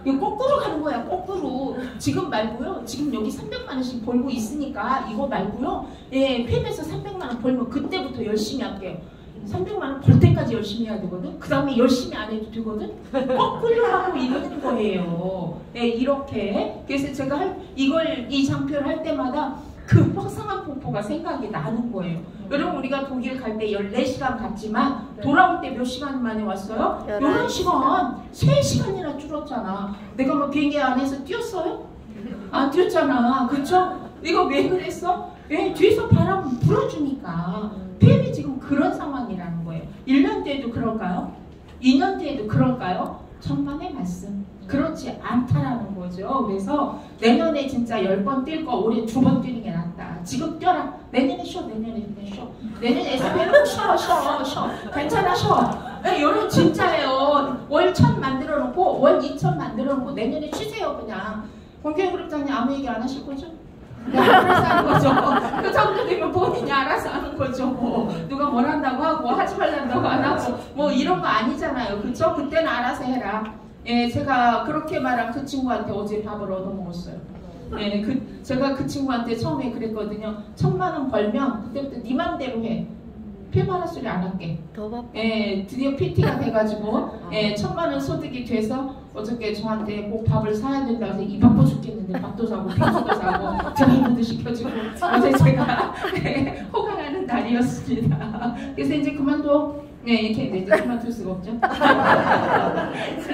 이거 거꾸로 가는 거야. 거꾸로. 지금 말고요. 지금 여기 300만 원씩 벌고 있으니까 이거 말고요. 예, 팸에서 300만 원 벌면 그때부터 열심히 할게요. 300만 원 벌 때까지 열심히 해야 되거든. 그 다음에 열심히 안 해도 되거든. 거꾸로 하고 있는 거예요. 예, 이렇게. 그래서 제가 이 장표를 할 때마다 그 팍상한 폭포가 생각이 나는 거예요. 여러분 우리가 독일 갈 때 14시간 갔지만 돌아올 때 몇 시간 만에 왔어요? 11시간, 3시간이나 줄었잖아. 내가 뭐 비행기 안에서 뛰었어요? 안 뛰었잖아. 그쵸? 이거 왜 그랬어? 왜? 뒤에서 바람 불어주니까. 뱀이 지금 그런 상황이라는 거예요. 1년 뒤에도 그럴까요? 2년 뒤에도 그럴까요? 천만의 말씀. 그렇지 않다라는 거죠. 그래서 내년에 진짜 10번 뛸 거 올해 2번 뛰는 게 낫다. 지금 뛰어라. 내년에 쉬어. 내년에 쉬어. 내년에 SP는 쉬어. 괜찮아 쉬어. 여러분 진짜예요. 월 1000 만들어 놓고 월 2000 만들어 놓고 내년에 쉬세요 그냥. 공개그룹장님 아무 얘기 안 하실 거죠? 알아서 하는 거죠. 그 정도 되면 본인이 알아서 하는 거죠. 뭐 누가 뭘 한다고 하고 하지 말란다고 안 하고 뭐 이런 거 아니잖아요. 그쵸? 그때는 알아서 해라. 예, 제가 그렇게 말한 그 친구한테 어제 밥을 얻어먹었어요. 예, 제가 그 친구한테 처음에 그랬거든요. 1000만 원 벌면 그때부터 네 맘대로 해. 필마라 소리 안 할게. 예, 드디어 PT가 돼가지고 1000만 원 소득이 돼서 어저께 저한테 꼭 밥을 사야 된다고 해서 입 아파 죽겠는데 밥도 사고 빙수도 사고 드라이브도 시켜주고 어제 제가 호강하는 날이었습니다. 그래서 이제 그만둬. 네, 이렇게 이제 그만둘 수가 없죠.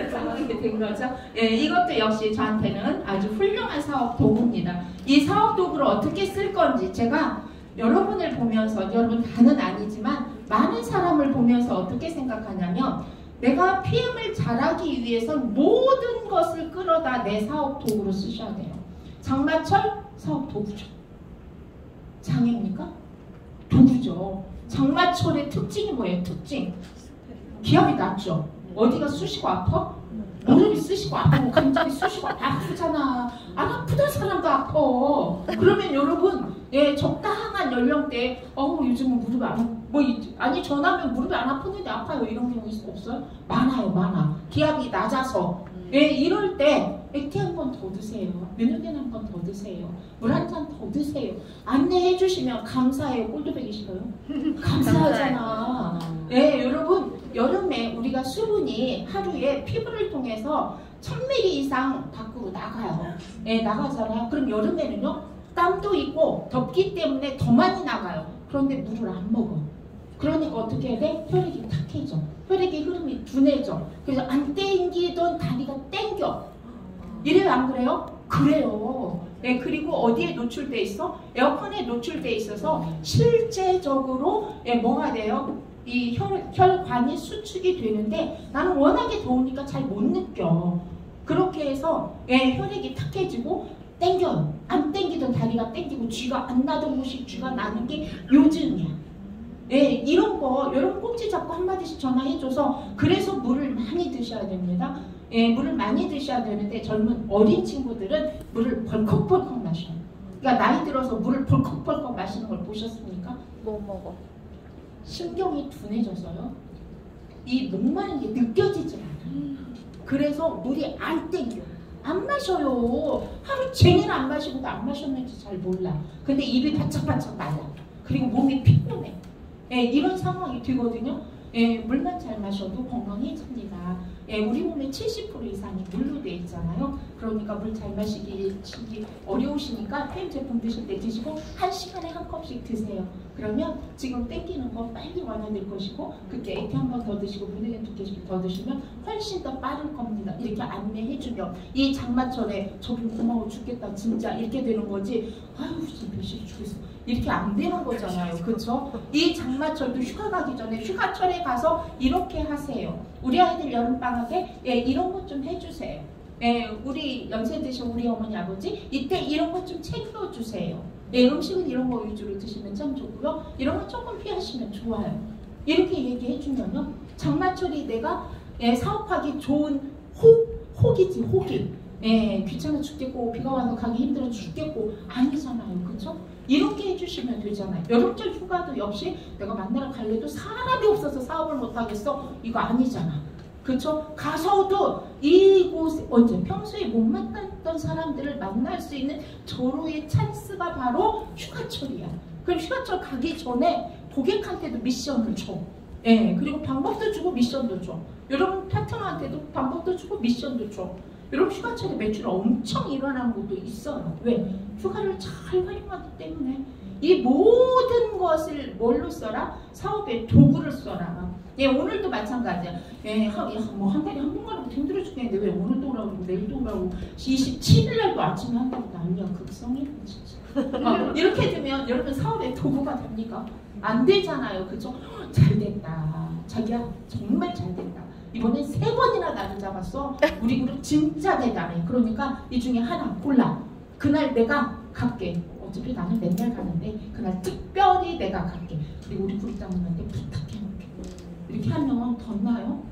상황이 된 거죠. 예, 이것도 역시 저한테는 아주 훌륭한 사업 도구입니다. 이 사업 도구를 어떻게 쓸 건지 제가 여러분을 보면서, 여러분 다는 아니지만 많은 사람을 보면서 어떻게 생각하냐면 내가 PM을 잘하기 위해선 모든 것을 끌어다 내 사업 도구로 쓰셔야 돼요. 장마철 사업 도구죠. 장애입니까? 도구죠. 장마철의 특징이 뭐예요? 특징. 기압이 낮죠. 어디가 쑤시고 아파? 무릎이 쑤시고 아프고 관절이 쑤시고 아프잖아. 안 아프던 사람도 아파. 그러면 여러분, 예, 적당한 연령대에 요즘은 무릎이 아니 전하면 무릎이 안 아프는데 아파요. 이런 경우 없어요? 많아요, 많아. 기압이 낮아서. 예, 이럴 때 액티 한 번 더 드세요. 면역균 한 번 더 드세요. 물 한 잔 더 드세요. 안내해 주시면 감사해요. 꼴드백이 싫어요? 감사하잖아. 예, 여러분, 여름에 우리가 수분이 하루에 피부를 통해서 1000ml 이상 밖으로 나가요. 예, 나가잖아요. 그럼 여름에는요, 땀도 있고 덥기 때문에 더 많이 나가요. 그런데 물을 안 먹어. 그러니까 어떻게 해야 돼? 혈액이 탁해져. 혈액의 흐름이 둔해져. 그래서 안 땡기던 다리가 땡겨. 이래요, 안 그래요? 그래요. 네, 그리고 어디에 노출돼 있어? 에어컨에 노출돼 있어서 실제적으로 뭐가 돼요? 이 혈관이 수축이 되는데 나는 워낙에 더우니까 잘 못 느껴. 그렇게 해서 혈액이 탁해지고 땡겨요. 안 땡기던 다리가 땡기고 쥐가 안 나던 곳이 쥐가 나는 게 요즘이야. 예, 이런 거 여러분 꼭지 잡고 한마디씩 전화해줘서 그래서 물을 많이 드셔야 됩니다. 예, 물을 많이 드셔야 되는데 젊은 어린 친구들은 물을 벌컥벌컥 마셔요. 그러니까 나이 들어서 물을 벌컥벌컥 마시는 걸 보셨습니까? 못 먹어. 신경이 둔해져서요. 이 목마른 게 느껴지지 않아요. 그래서 물이 안 땡겨. 안 마셔요. 하루 종일 안 마시고도 안 마셨는지 잘 몰라. 근데 입이 바짝바짝 말라. 그리고 몸이 피곤해. 예, 이런 상황이 되거든요. 예, 물만 잘 마셔도 건강해집니다. 예, 우리 몸의 70% 이상이 물로 돼 있잖아요. 그러니까 물 잘 마시기 어려우시니까 펜 제품 드실 때 드시고 1시간에 한 컵씩 드세요. 그러면 지금 땡기는 거 빨리 완화될 것이고 그때 액티 한 번 더 드시고 분해된 2개씩 더 드시면 훨씬 더 빠를 겁니다. 이렇게 안내해주면 이 장마철에 저기 고마워 죽겠다 진짜 이렇게 되는 거지. 아유 진짜 몇시 죽겠어. 이렇게 안 되는 거잖아요. 그렇죠? 이 장마철도 휴가 가기 전에 휴가철에 가서 이렇게 하세요. 우리 아이들 여름방학에 이런 것 좀 해주세요. 우리 연세 드신 우리 어머니 아버지 이때 이런 것 좀 챙겨주세요. 음식은 이런 거 위주로 드시면 참 좋고요. 이런 거 조금 피하시면 좋아요. 이렇게 얘기해주면요. 장마철이 내가 사업하기 좋은 혹이지 혹이. 귀찮아 죽겠고 비가 와서 가기 힘들어 죽겠고 아니잖아요. 그렇죠? 이렇게 해주시면 되잖아요. 여름철 휴가도 역시 내가 만나러 갈래도 사람이 없어서 사업을 못하겠어. 이거 아니잖아. 그렇죠? 가서도 이곳 언제 평소에 못 만났던 사람들을 만날 수 있는 절호의 찬스가 바로 휴가철이야. 그럼 휴가철 가기 전에 고객한테도 미션을 줘. 그리고 방법도 주고 미션도 줘. 여러분 파트너한테도 방법도 주고 미션도 줘. 여러분 휴가철에 매출 엄청 일어나는 것도 있어요. 왜? 휴가를 잘 활용하기 때문에. 이 모든 것을 뭘로 써라? 사업의 도구를 써라. 오늘도 마찬가지야. 뭐 한 달에 한 번 가는 거 힘들어 죽겠는데 왜 오늘도 오라고 내일도 오라고 27일날도 아침에 한다고 난리야. 극성이야 진짜. 이렇게 되면 여러분 사업의 도구가 됩니까? 안 되잖아요. 그죠? 잘 됐다. 자기야 정말 잘 됐다. 이번엔 3번이나 나를 잡았어. 우리 그룹 진짜 대단해. 그러니까 이 중에 하나 골라. 그날 내가 갈게. 어차피 나는 맨날 가는데 그날 특별히 내가 갈게. 그리고 우리 그룹장님한테 부탁해놓을게. 이렇게 하면 덧나요?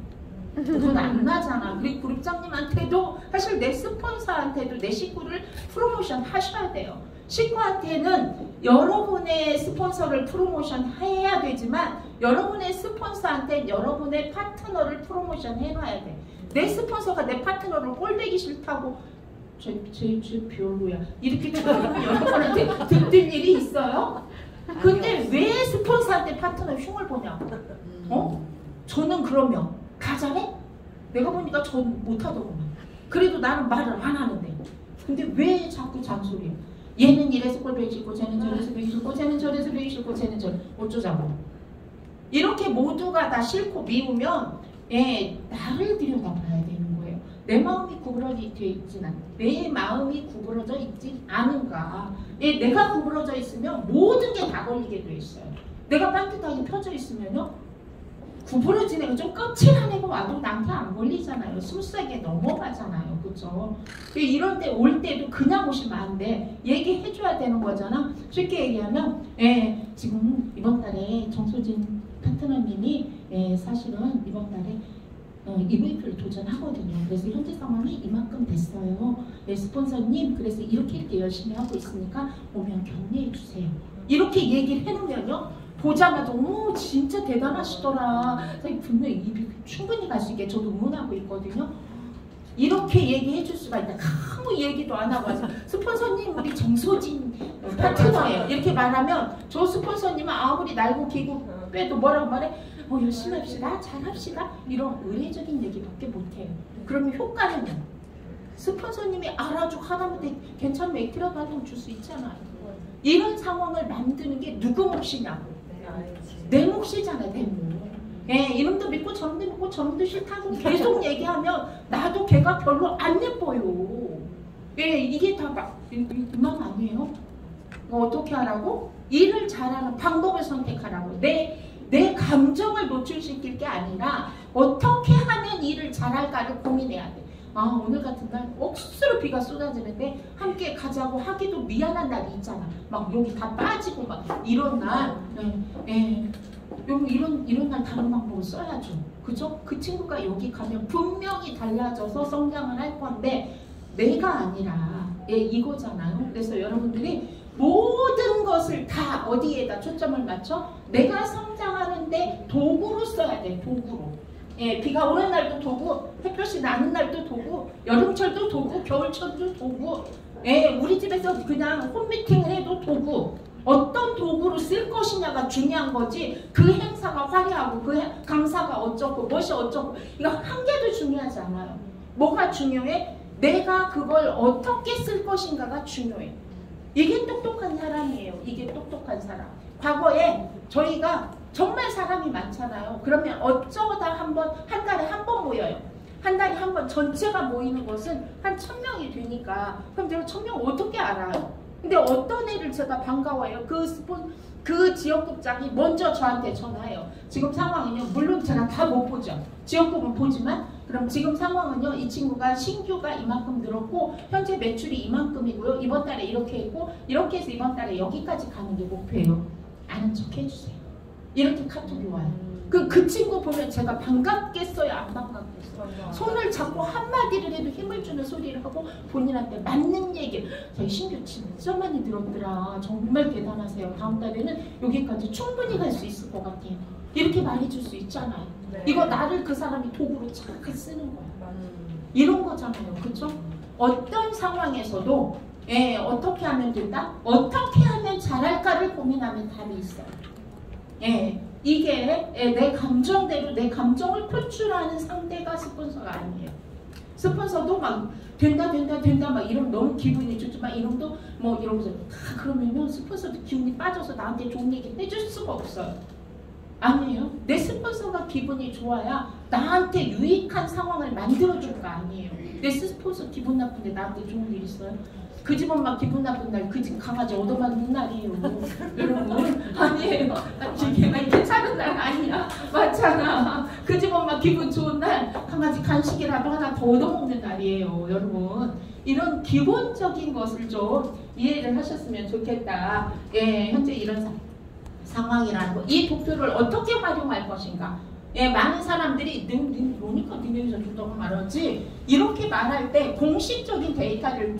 그건 안 나잖아. 그리고 그룹장님한테도 사실 내 스폰서한테도 내 식구를 프로모션 하셔야 돼요. 식구한테는 여러분의 스폰서를 프로모션 해야 되지만 여러분의 스폰서한테 여러분의 파트너를 프로모션 해놔야 돼. 내 스폰서가 내 파트너를 꼴보기 싫다고 제 별로야 이렇게 그러면 여러분한테 듣는 일이 있어요? 근데 왜 스폰서한테 파트너 흉을 보냐? 저는 그러면 가자래? 내가 보니까 전 못하더구만. 그래도 나는 말을 안 하는데 근데 왜 자꾸 잔소리야? 얘는 이래서 꼴보기 싫고 쟤는 저래서 보기 싫고 쟤는 저래서 보기 싫고 쟤는 저 어쩌자고. 이렇게 모두가 다 싫고 미우면 나를 들여다봐야 되는 거예요. 내 마음이 구부러져 있진 않아. 내 마음이 구부러져 있지 않은가. 내가 구부러져 있으면 모든 게 다 걸리게 돼 있어요. 내가 반듯하게 펴져 있으면요. 구부러진 애가 좀 껍질한 애가 와도 나한테 안 걸리잖아요. 숨세게 넘어가잖아요. 그렇죠? 이런 때 올 때도 그냥 오시면 안 돼. 얘기해줘야 되는 거잖아. 쉽게 얘기하면 지금 이번 달에 정소진 파트너님이 사실은 이번 달에 EVP를 도전하거든요. 그래서 현재 상황이 이만큼 됐어요. 네, 스폰서님, 그래서 이렇게 열심히 하고 있으니까 오면 격려해 주세요. 이렇게 얘기를 해놓으면요, 보자마자 오 진짜 대단하시더라. 분명히 EVP 충분히 갈 수 있게 저도 응원하고 있거든요. 이렇게 얘기해 줄 수가 있다. 아무 얘기도 안 하고 와서 스폰서님 우리 정소진 파트너예요. 이렇게 말하면 저 스폰서님은 아무리 날고 기고 빼도 뭐라고 말해? 열심히 합시다. 잘합시다. 이런 의례적인 얘기밖에 못해요. 그러면 효과는요? 스폰서님이 알아주고 하다못해 괜찮으면 액티라도 한 통 줄 수 있잖아요. 이런 상황을 만드는 게 누구 몫이냐고. 내 몫이잖아요. 내 몫. 예, 이놈도 믿고 저놈도 믿고 저놈도 싫다고 계속 얘기하면 나도 걔가 별로 안 예뻐요. 예, 이게 다 그만 아니에요? 어떻게 하라고? 일을 잘하는 방법을 선택하라고. 내 감정을 노출시킬 게 아니라 어떻게 하면 일을 잘할까를 고민해야 돼. 오늘 같은 날 억수로 비가 쏟아지는데 함께 가자고 하기도 미안한 날이 있잖아. 막 여기 다 빠지고 막 이런 날. 이런 날 다른 방법을 써야죠. 그죠? 그 친구가 여기 가면 분명히 달라져서 성장을 할 건데 내가 아니라 이거잖아요. 그래서 여러분들이 모든 것을 다 어디에다 초점을 맞춰? 내가 성장하는데 도구로 써야 돼. 도구로. 비가 오는 날도 도구, 햇볕이 나는 날도 도구, 여름철도 도구, 겨울철도 도구. 우리 집에서 그냥 홈미팅을 해도 도구. 어떤 도구로 쓸 것이냐가 중요한 거지. 그 행사가 화려하고 그 강사가 어쩌고 무엇이 어쩌고 이거 한 개도 중요하지 않아요. 뭐가 중요해? 내가 그걸 어떻게 쓸 것인가가 중요해. 이게 똑똑한 사람이에요. 이게 똑똑한 사람. 과거에 저희가 정말 사람이 많잖아요. 그러면 어쩌다 한 달에 한 번 모여요. 한 달에 한 번 전체가 모이는 것은 한 1000명이 되니까 그럼 제가 1000명 어떻게 알아요? 근데 어떤 애를 제가 반가워요. 그 지역국장이 먼저 저한테 전화해요. 지금 상황은요. 물론 제가 다 못 보죠. 지역국은 보지만 그럼 지금 상황은요. 이 친구가 신규가 이만큼 늘었고 현재 매출이 이만큼이고요. 이번 달에 이렇게 했고 이렇게 해서 이번 달에 여기까지 가는 게 목표예요. 아는 척 해주세요. 이렇게 카톡이 와요. 그 친구 보면 제가 반갑겠어요? 안 반갑겠어요? 손을 잡고 한마디를 해도 힘을 주는 소리를 하고 본인한테 맞는 얘기를 저희 신규 진짜 많이 들었더라. 정말 대단하세요. 다음 달에는 여기까지 충분히 갈 수 있을 것 같아요. 이렇게 말해줄 수 있잖아요. 네. 이거 나를 그 사람이 도구로 잘 쓰는 거야. 이런 거잖아요. 그쵸? 어떤 상황에서도 어떻게 하면 된다? 어떻게 하면 잘할까를 고민하면 답이 있어요. 이게 내 감정대로 내 감정을 표출하는 상대가 스폰서가 아니에요. 스폰서도 막 된다 막 이러면 너무 기분이 좋지만 이러면도 뭐 이러면서 그러면은 스폰서도 기분이 빠져서 나한테 좋은 얘기 해줄 수가 없어요. 아니에요. 내 스폰서가 기분이 좋아야 나한테 유익한 상황을 만들어줄 거 아니에요. 내 스폰서 기분 나쁜데 나한테 좋은 일 있어요? 그 집은 막 기분 나쁜 날, 그 집 강아지 얻어맞는 날이에요. 여러분, 아니에요. 이게 괜찮은 날 아니야. 맞잖아. 그 집은 막 기분 좋은 날, 강아지 간식이라도 하나 더 얻어먹는 날이에요. 여러분, 이런 기본적인 것을 좀 이해를 하셨으면 좋겠다. 현재 이런 상황이라는 거. 이 도표를 어떻게 활용할 것인가. 많은 사람들이 그러니까 니네가 좋다고 말하지 이렇게 말할 때 공식적인 데이터를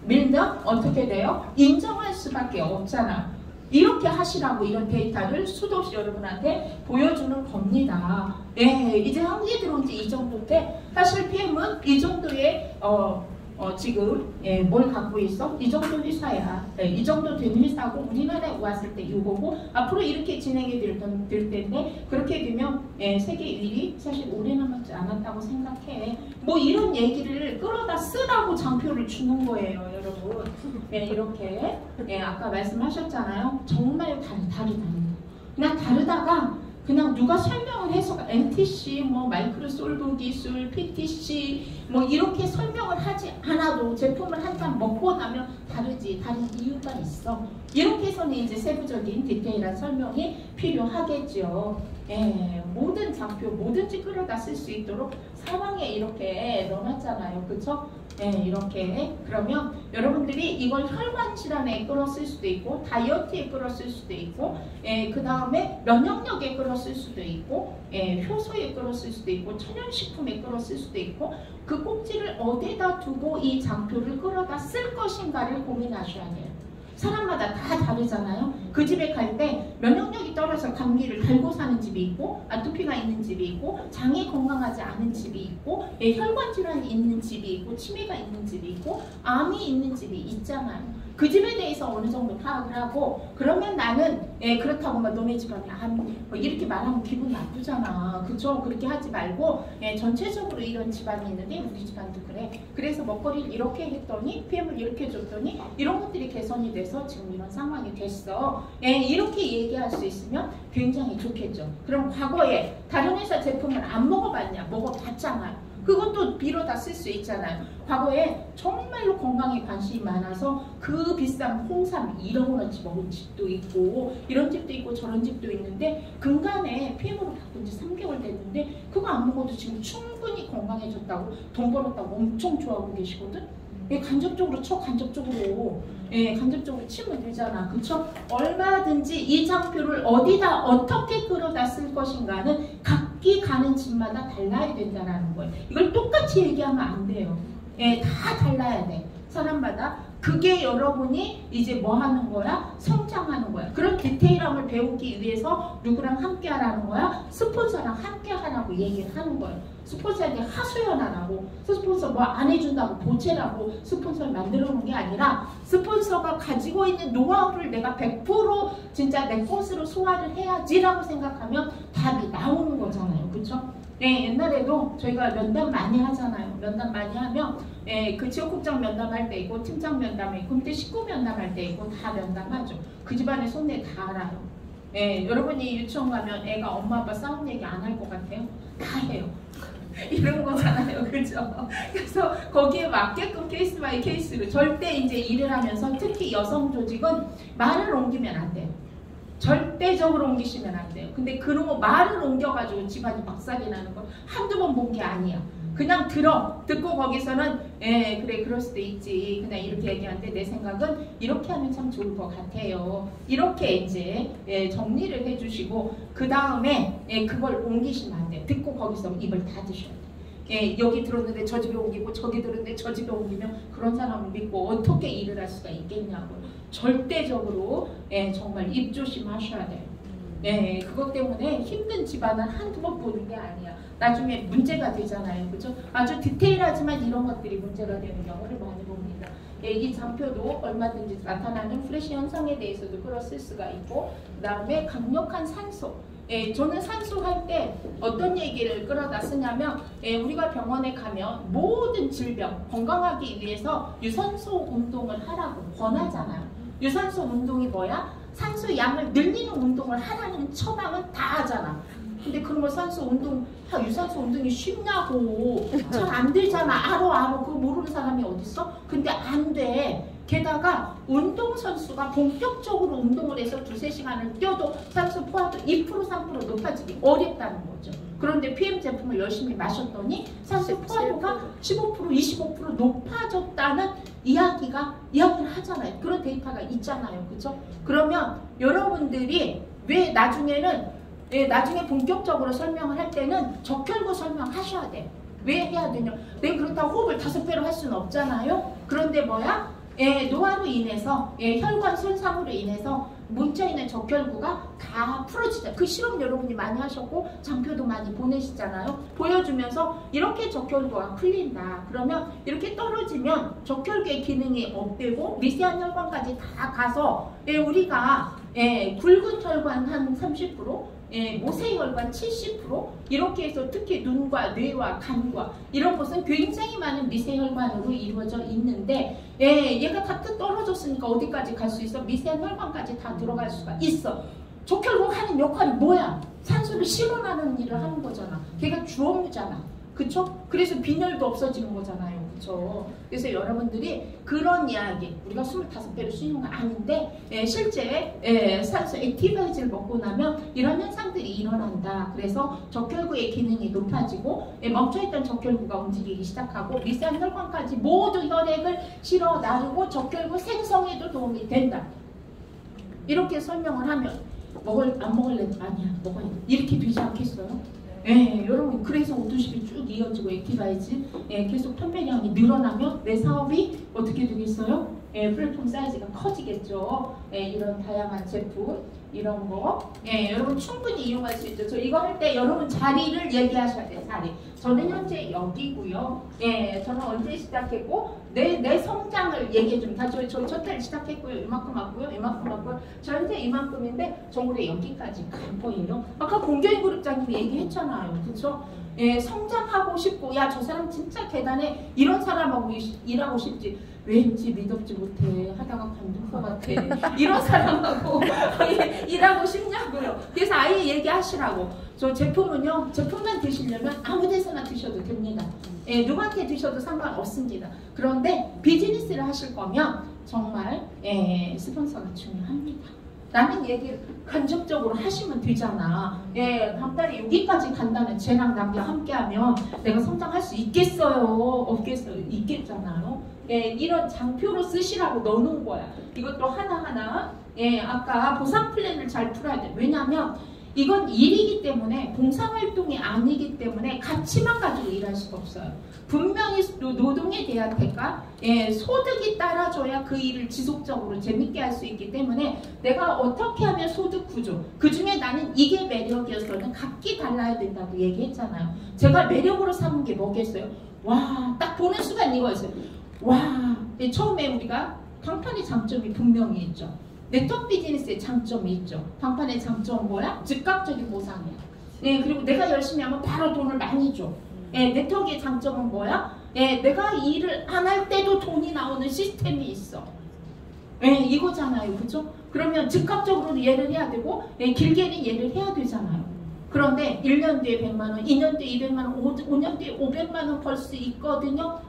밀면 어떻게 돼요? 인정할 수밖에 없잖아. 이렇게 하시라고 이런 데이터를 수도 없이 여러분한테 보여주는 겁니다. 이제 한국에 들어온 지 이 정도 때 사실 PM은 이 정도의 지금 뭘 갖고 있어? 이 정도 회사야. 이 정도 된 회사고 우리나라에 왔을 때 이거고 앞으로 이렇게 진행이 될 텐데 그렇게 되면 세계 1위 사실 오래 남았지 않았다고 생각해. 뭐 이런 얘기를 끌어다 쓰라고 장표를 주는 거예요, 여러분. 이렇게 아까 말씀하셨잖아요. 정말 다르다. 그냥 다르다가 그냥 누가 설명을 해서 MTC, 뭐 마이크로솔브 기술, PTC 뭐 이렇게 설명을 하지 않아도 제품을 한 잔 먹고 나면 다르지. 다른 이유가 있어. 이렇게 해서는 이제 세부적인 디테일한 설명이 필요하겠죠. 모든 장표, 뭐든지 끌어다 쓸 수 있도록 사방에 이렇게 넣어놨잖아요. 그쵸? 이렇게. 그러면 여러분들이 이걸 혈관 질환에 끌어쓸 수도 있고 다이어트에 끌어쓸 수도 있고 그 다음에 면역력에 끌어쓸 수도 있고 효소에 끌어쓸 수도 있고 천연식품에 끌어쓸 수도 있고 그 꼭지를 어디다 두고 이 장표를 끌어다 쓸 것인가를 고민하셔야 돼요. 사람마다 다 다르잖아요. 그 집에 갈 때 면역력이 떨어져 감기를 달고 사는 집이 있고 아토피가 있는 집이 있고 장이 건강하지 않은 집이 있고 혈관 질환이 있는 집이 있고 치매가 있는 집이 있고 암이 있는 집이 있잖아요. 그 집에 대해서 어느 정도 파악을 하고 그러면 나는 그렇다고 막 너네 집안에 뭐 이렇게 말하면 기분 나쁘잖아. 그쵸? 그렇게 하지 말고 전체적으로 이런 집안이 있는데 우리 집안도 그래. 그래서 먹거리를 이렇게 했더니 PM을 이렇게 줬더니 이런 것들이 개선이 돼서 지금 이런 상황이 됐어. 이렇게 얘기할 수 있으면 굉장히 좋겠죠. 그럼 과거에 다른 회사 제품을 안 먹어봤냐? 먹어봤잖아요. 그것도 비로다 쓸 수 있잖아요. 과거에 정말로 건강에 관심이 많아서 그 비싼 홍삼 1억 원어치 먹은 집도 있고 이런 집도 있고 저런 집도 있는데 근간에 PM으로 바꾼 지 3개월 됐는데 그거 안 먹어도 지금 충분히 건강해졌다고 돈 벌었다고 엄청 좋아하고 계시거든. 간접적으로 쳐 간접적으로 간접적으로 치면 되잖아. 그쵸? 얼마든지 이 장표를 어디다 어떻게 끌어다 쓸 것인가는 각기 가는 집마다 달라야 된다는 거예요. 이걸 똑같이 얘기하면 안 돼요. 다 달라야 돼. 사람마다. 그게 여러분이 이제 뭐 하는 거야? 성장하는 거야. 그런 디테일함을 배우기 위해서 누구랑 함께 하라는 거야? 스폰서랑 함께 하라고 얘기를 하는 거예요. 스폰서한테 하소연하라고, 스폰서 뭐 안 해준다고 보채라고 스폰서를 만들어 놓은 게 아니라 스폰서가 가지고 있는 노하우를 내가 100% 진짜 내 것으로 소화를 해야지라고 생각하면 답이 나오는 거잖아요. 그렇죠? 옛날에도 저희가 면담 많이 하잖아요. 면담 많이 하면 그 지역국장 면담할 때 있고 팀장 면담에 있고 그때 식구 면담할 때 있고 다 면담하죠. 그 집안의 손내 다 알아요. 여러분이 유치원 가면 애가 엄마 아빠 싸운 얘기 안 할 것 같아요? 다 해요. 이런 거잖아요. 그죠? 그래서 거기에 맞게끔 케이스 바이 케이스로 절대 이제 일을 하면서 특히 여성 조직은 말을 옮기면 안 돼요. 절대적으로 옮기시면 안 돼요. 근데 그런 거 말을 옮겨가지고 집안이 박살이 나는 건 한두 번 본 게 아니야. 그냥 듣고 거기서는 그래 그럴 수도 있지 그냥 이렇게 얘기하는데 내 생각은 이렇게 하면 참 좋을 것 같아요. 이렇게 이제 정리를 해주시고 그 다음에 그걸 옮기시면 안 돼요. 듣고 거기서 입을 닫으셔야 돼요. 여기 들었는데 저 집에 옮기고 저기 들었는데 저 집에 옮기면 그런 사람을 믿고 어떻게 일을 할 수가 있겠냐고요. 절대적으로 정말 입 조심하셔야 돼요. 그것 때문에 힘든 집안은 한두 번 보는 게 아니야. 나중에 문제가 되잖아요. 그죠? 아주 디테일하지만 이런 것들이 문제가 되는 경우를 많이 봅니다. 이 장표도 얼마든지 나타나는 프레시 현상에 대해서도 끌어쓸 수가 있고 그 다음에 강력한 산소 저는 산소 할 때 어떤 얘기를 끌어다 쓰냐면 우리가 병원에 가면 모든 질병 건강하기 위해서 유산소 운동을 하라고 권하잖아요. 유산소 운동이 뭐야? 산소 양을 늘리는 운동을 하라는 처방은 다 하잖아. 근데 그런 걸 산소 운동, 유산소 운동이 쉽냐고. 잘 안 되잖아. 알아. 그거 모르는 사람이 어딨어? 근데 안 돼. 게다가 운동선수가 본격적으로 운동을 해서 2~3시간을 뛰어도 산소 포화도 2% 3% 높아지기 어렵다는 거죠. 그런데 PM 제품을 열심히 마셨더니 산소 포화도가 15% 25% 높아졌다는 이야기를 하잖아요. 그런 데이터가 있잖아요. 그죠? 그러면 여러분들이 왜 나중에 본격적으로 설명을 할 때는 적혈구 설명하셔야 돼. 왜 해야 되냐? 그렇다고 호흡을 5배로 할 수는 없잖아요. 그런데 뭐야? 노화로 인해서 혈관 손상으로 인해서 뭉쳐있는 적혈구가 다 풀어지죠. 그 실험 여러분이 많이 하셨고 장표도 많이 보내시잖아요. 보여주면서 이렇게 적혈구가 풀린다. 그러면 이렇게 떨어지면 적혈구의 기능이 업되고 미세한 혈관까지 다 가서 우리가 굵은 혈관 한 30%, 모세혈관 70% 이렇게 해서 특히 눈과 뇌와 간과 이런 것은 굉장히 많은 미세혈관으로 이루어져 있는데 얘가 다 떨어졌으니까 어디까지 갈 수 있어? 미세한 혈관까지 다 들어갈 수가 있어. 적혈구가 하는 역할이 뭐야? 산소를 실어나는 일을 하는 거잖아. 걔가 주업무잖아. 그쵸? 그래서 빈혈도 없어지는 거잖아요. 그쵸? 그래서 여러분들이 그런 이야기, 우리가 25배를 쉬는 건 아닌데 실제 산소 액티바이즈를 먹고 나면 이런 현상들이 일어난다. 그래서 적혈구의 기능이 높아지고 멈춰있던 적혈구가 움직이기 시작하고 미세한 혈관까지 모두 혈액을 실어 나르고 적혈구 생성에도 도움이 된다. 이렇게 설명을 하면 안 먹을래? 아니야, 먹어야 돼. 이렇게 되지 않겠어요? 예, 여러분, 그래서 오토십이 쭉 이어지고 액티바이즈 계속 판매량이 늘어나면 내 사업이 어떻게 되겠어요? 플랫폼 사이즈가 커지겠죠. 이런 다양한 제품, 이런 거 여러분 충분히 이용할 수 있죠. 저 이거 할 때 여러분 자리를 얘기하셔야 돼요. 자리. 저는 현재 여기고요. 저는 언제 시작했고 내 성장을 얘기해 줍니다. 저 첫 달 시작했고요. 이만큼 왔고요. 이만큼 왔고요. 저 현재 이만큼인데 저 올해 여기까지 갈 거예요. 아까 공교인 그룹장님이 얘기했잖아요. 그렇죠? 성장하고 싶고 야, 저 사람 진짜 대단해. 이런 사람하고 일하고 싶지. 왠지 믿었지 못해. 하다가 관둘 것 같아. 이런 사람하고 일하고 싶냐고요. 그래서 아예 얘기하시라고. 저 제품은요. 제품만 드시려면 아무 데서나 드셔도 됩니다. 누구한테 드셔도 상관없습니다. 그런데 비즈니스를 하실 거면 정말 스폰서가 중요합니다. 라는 얘기를 간접적으로 하시면 되잖아. 다음 달에 여기까지 간다면 쟤랑 나랑 함께하면 내가 성장할 수 있겠어요? 없겠어요? 있겠잖아요. 이런 장표로 쓰시라고 넣어놓은 거야. 이것도 하나하나 아까 보상 플랜을 잘 풀어야 돼. 왜냐하면 이건 일이기 때문에 봉사활동이 아니기 때문에 가치만 가지고 일할 수가 없어요. 분명히 노동에 대한 대가, 소득이 따라줘야 그 일을 지속적으로 재밌게 할 수 있기 때문에 내가 어떻게 하면 소득 구조, 그 중에 나는 이게 매력이어서는 각기 달라야 된다고 얘기했잖아요. 제가 매력으로 삼은 게 뭐겠어요? 와, 딱 보는 순간 이거였어요. 와, 처음에 우리가 방판의 장점이 분명히 있죠. 네트워크 비즈니스의 장점이 있죠. 방판의 장점은 뭐야? 즉각적인 보상이야. 그리고 내가 열심히 하면 바로 돈을 많이 줘. 네트워크의 장점은 뭐야? 내가 일을 안 할 때도 돈이 나오는 시스템이 있어. 이거잖아요. 그죠? 그러면 즉각적으로 얘를 해야 되고 길게는 얘를 해야 되잖아요. 그런데 1년 뒤에 100만원, 2년 뒤에 200만원, 5년 뒤에 500만원 벌 수 있거든요.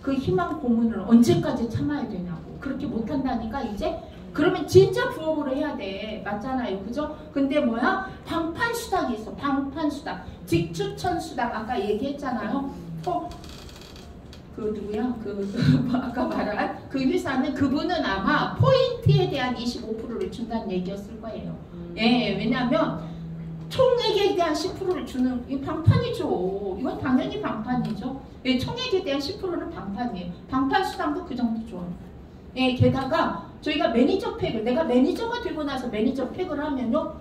그 희망 고문을 언제까지 참아야 되냐고. 그렇게 못한다니까 이제. 그러면 진짜 부업으로 해야 돼. 맞잖아요. 그죠? 근데 뭐야? 방판 수당이 있어. 방판 수당. 직추천 수당. 아까 얘기했잖아요. 그 누구야? 아까 말한 그 회사는 그분은 아마 포인트에 대한 25%를 준다는 얘기였을 거예요. 왜냐하면 총액에 대한 10%를 주는 이 방판이죠. 이건 당연히 방판이죠. 총액에 대한 10%는 방판이에요. 방판 수당도 그 정도 줘요. 게다가 저희가 매니저 팩을, 내가 매니저가 되고 나서 매니저 팩을 하면요